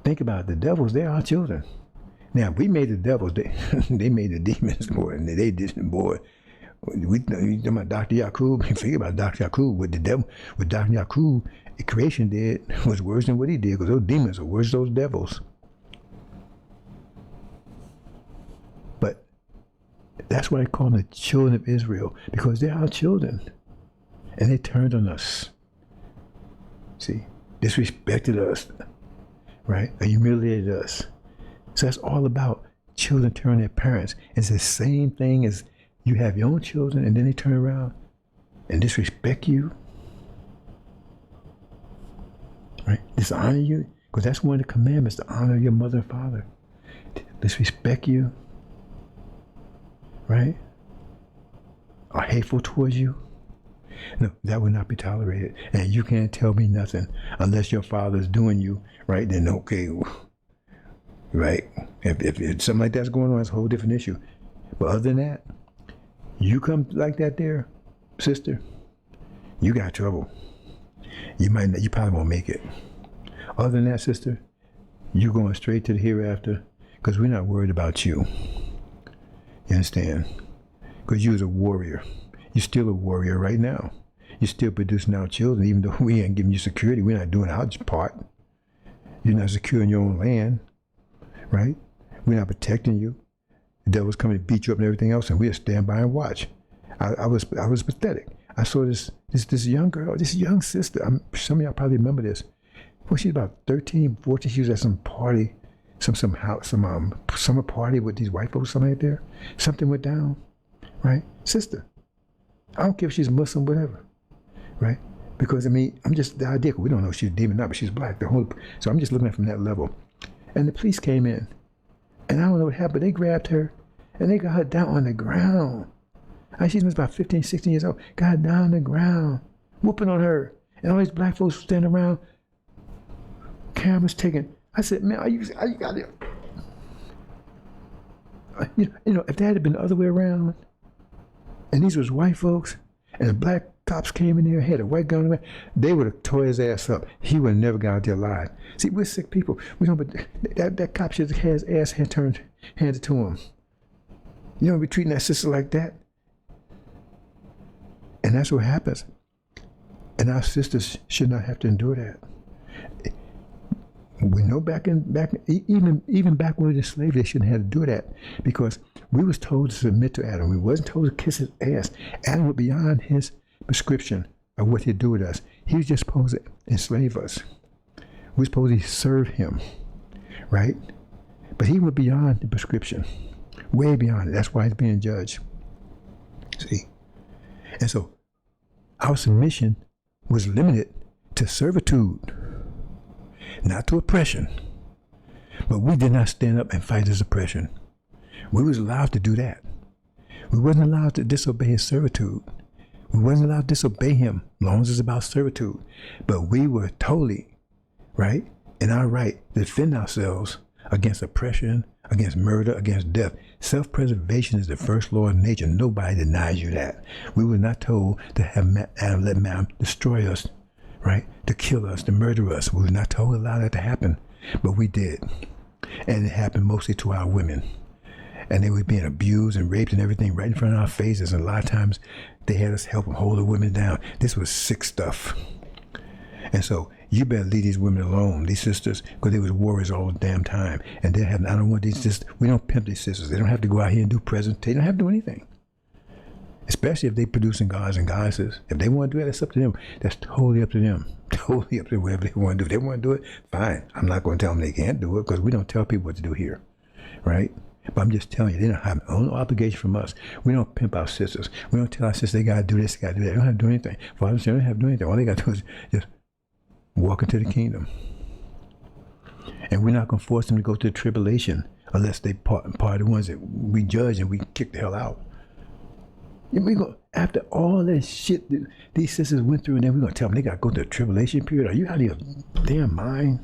Speaker 1: think about it, the devils, they're our children. Now, we made the devils, they made the demons more, and they didn't, boy. We talking about Dr. Yakub, think about Dr. Yakub, what Dr. Yakub, creation did was worse than what he did, because those demons are worse than those devils. But that's why I call them the children of Israel, because they're our children. And they turned on us. See, disrespected us, right? Or humiliated us. So that's all about children turning their parents. It's the same thing as you have your own children and then they turn around and disrespect you, right? Dishonor you, because that's one of the commandments, to honor your mother and father. Disrespect you, right? Are hateful towards you. No, that will not be tolerated. And you can't tell me nothing unless your father's doing you, right? Then okay, right? If something like that's going on, it's a whole different issue. But other than that, you come like that there, sister, you got trouble. You probably won't make it. Other than that, sister, you're going straight to the hereafter, because we're not worried about you. You understand? Because you was a warrior. You're still a warrior right now. You're still producing our children, even though we ain't giving you security. We're not doing our part. You're not securing your own land, right? We're not protecting you. The devil's coming to beat you up and everything else, and we'll stand by and watch. I was pathetic. I saw this young girl, this young sister. Some of y'all probably remember this. Well, she's about 13, 14. She was at some party, some summer party with these white folks, something like there. Something went down, right? Sister. I don't care if she's Muslim, whatever, right? Because, I'm just the idea, we don't know if she's demon or not, but she's black. So I'm just looking at it from that level. And the police came in, and I don't know what happened, but they grabbed her, and they got her down on the ground. She was about 15, 16 years old, got her down on the ground, whooping on her. And all these black folks standing around, cameras taken. I said, man, are you got it? If that had been the other way around, and these was white folks, and the black cops came in there, had a white gun, they would have tore his ass up. He would have never got out there alive. See, we're sick people. We don't, but that cop should have had his ass handed to him. You don't be treating that sister like that. And that's what happens. And our sisters should not have to endure that. We know even back when we were slaves, they shouldn't have to do that, because we was told to submit to Adam. We wasn't told to kiss his ass. Adam was beyond his prescription of what he'd do with us. He was just supposed to enslave us. We were supposed to serve him, right? But he went beyond the prescription, way beyond it. That's why he's being judged. See? And so our submission was limited to servitude, not to oppression. But we did not stand up and fight his oppression. We was allowed to do that. We wasn't allowed to disobey his servitude. We wasn't allowed to disobey him, as long as it's about servitude. But we were totally, right, in our right to defend ourselves against oppression, against murder, against death. Self-preservation is the first law of nature. Nobody denies you that. We were not told to have let man destroy us, right? To kill us, to murder us. We were not told to allow that to happen, but we did. And it happened mostly to our women. And they were being abused and raped and everything right in front of our faces. And a lot of times they had us help them hold the women down. This was sick stuff. And so you better leave these women alone, these sisters, because they was warriors all the damn time. And they have, I don't want these sisters, we don't pimp these sisters. They don't have to go out here and do presents. They don't have to do anything. Especially if they producing gods and goddesses. If they want to do that, that's up to them. That's totally up to them. Totally up to them, whatever they want to do. If they want to do it, fine. I'm not going to tell them they can't do it because we don't tell people what to do here, right? But I'm just telling you, they don't have no obligation from us. We don't pimp our sisters. We don't tell our sisters they got to do this, they got to do that. They don't have to do anything. Fathers, they don't have to do anything. All they got to do is just walk into the kingdom. And we're not going to force them to go to the tribulation unless they part of the ones that we judge and we kick the hell out. We go after all that shit that these sisters went through, and then we're gonna tell them they gotta go through the tribulation period. Are you out of your damn mind,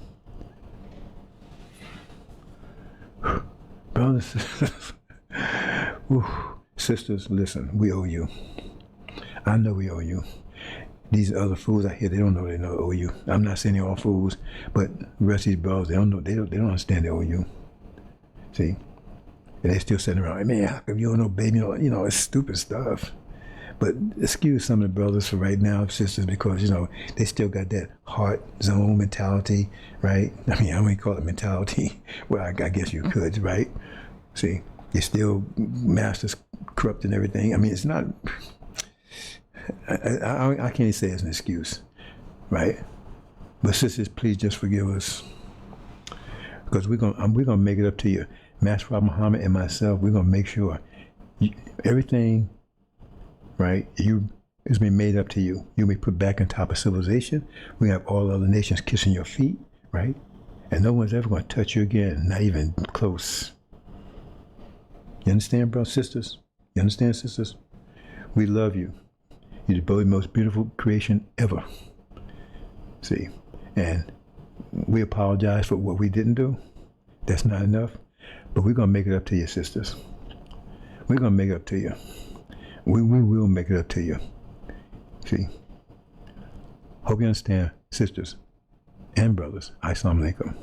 Speaker 1: brothers? Sisters, sisters, listen. We owe you. I know we owe you. These other fools out here, they don't know they owe you. I'm not saying they're all fools, but the rest of these brothers, they don't know. They don't understand they owe you. See. And they're still sitting around, hey, man, how come you don't know, baby? You know, it's stupid stuff. But excuse some of the brothers for right now, sisters, because, you know, they still got that heart zone mentality, right? I mean, I wouldn't call it mentality. Well, I guess you could, right? See, you're still masters corrupt and everything. I mean, it's not, I can't even say it's an excuse, right? But sisters, please just forgive us. Because we're gonna make it up to you. Master Prophet Muhammad and myself, we're going to make sure everything, right, is being made up to you. You'll be put back on top of civilization. We have all other nations kissing your feet, right? And no one's ever going to touch you again, not even close. You understand, brothers, sisters? You understand, sisters? We love you. You're the most beautiful creation ever. See? And we apologize for what we didn't do. That's not enough. But we're going to make it up to you, sisters. We're going to make it up to you. We will make it up to you. See? Hope you understand, sisters and brothers. Assalamu alaikum.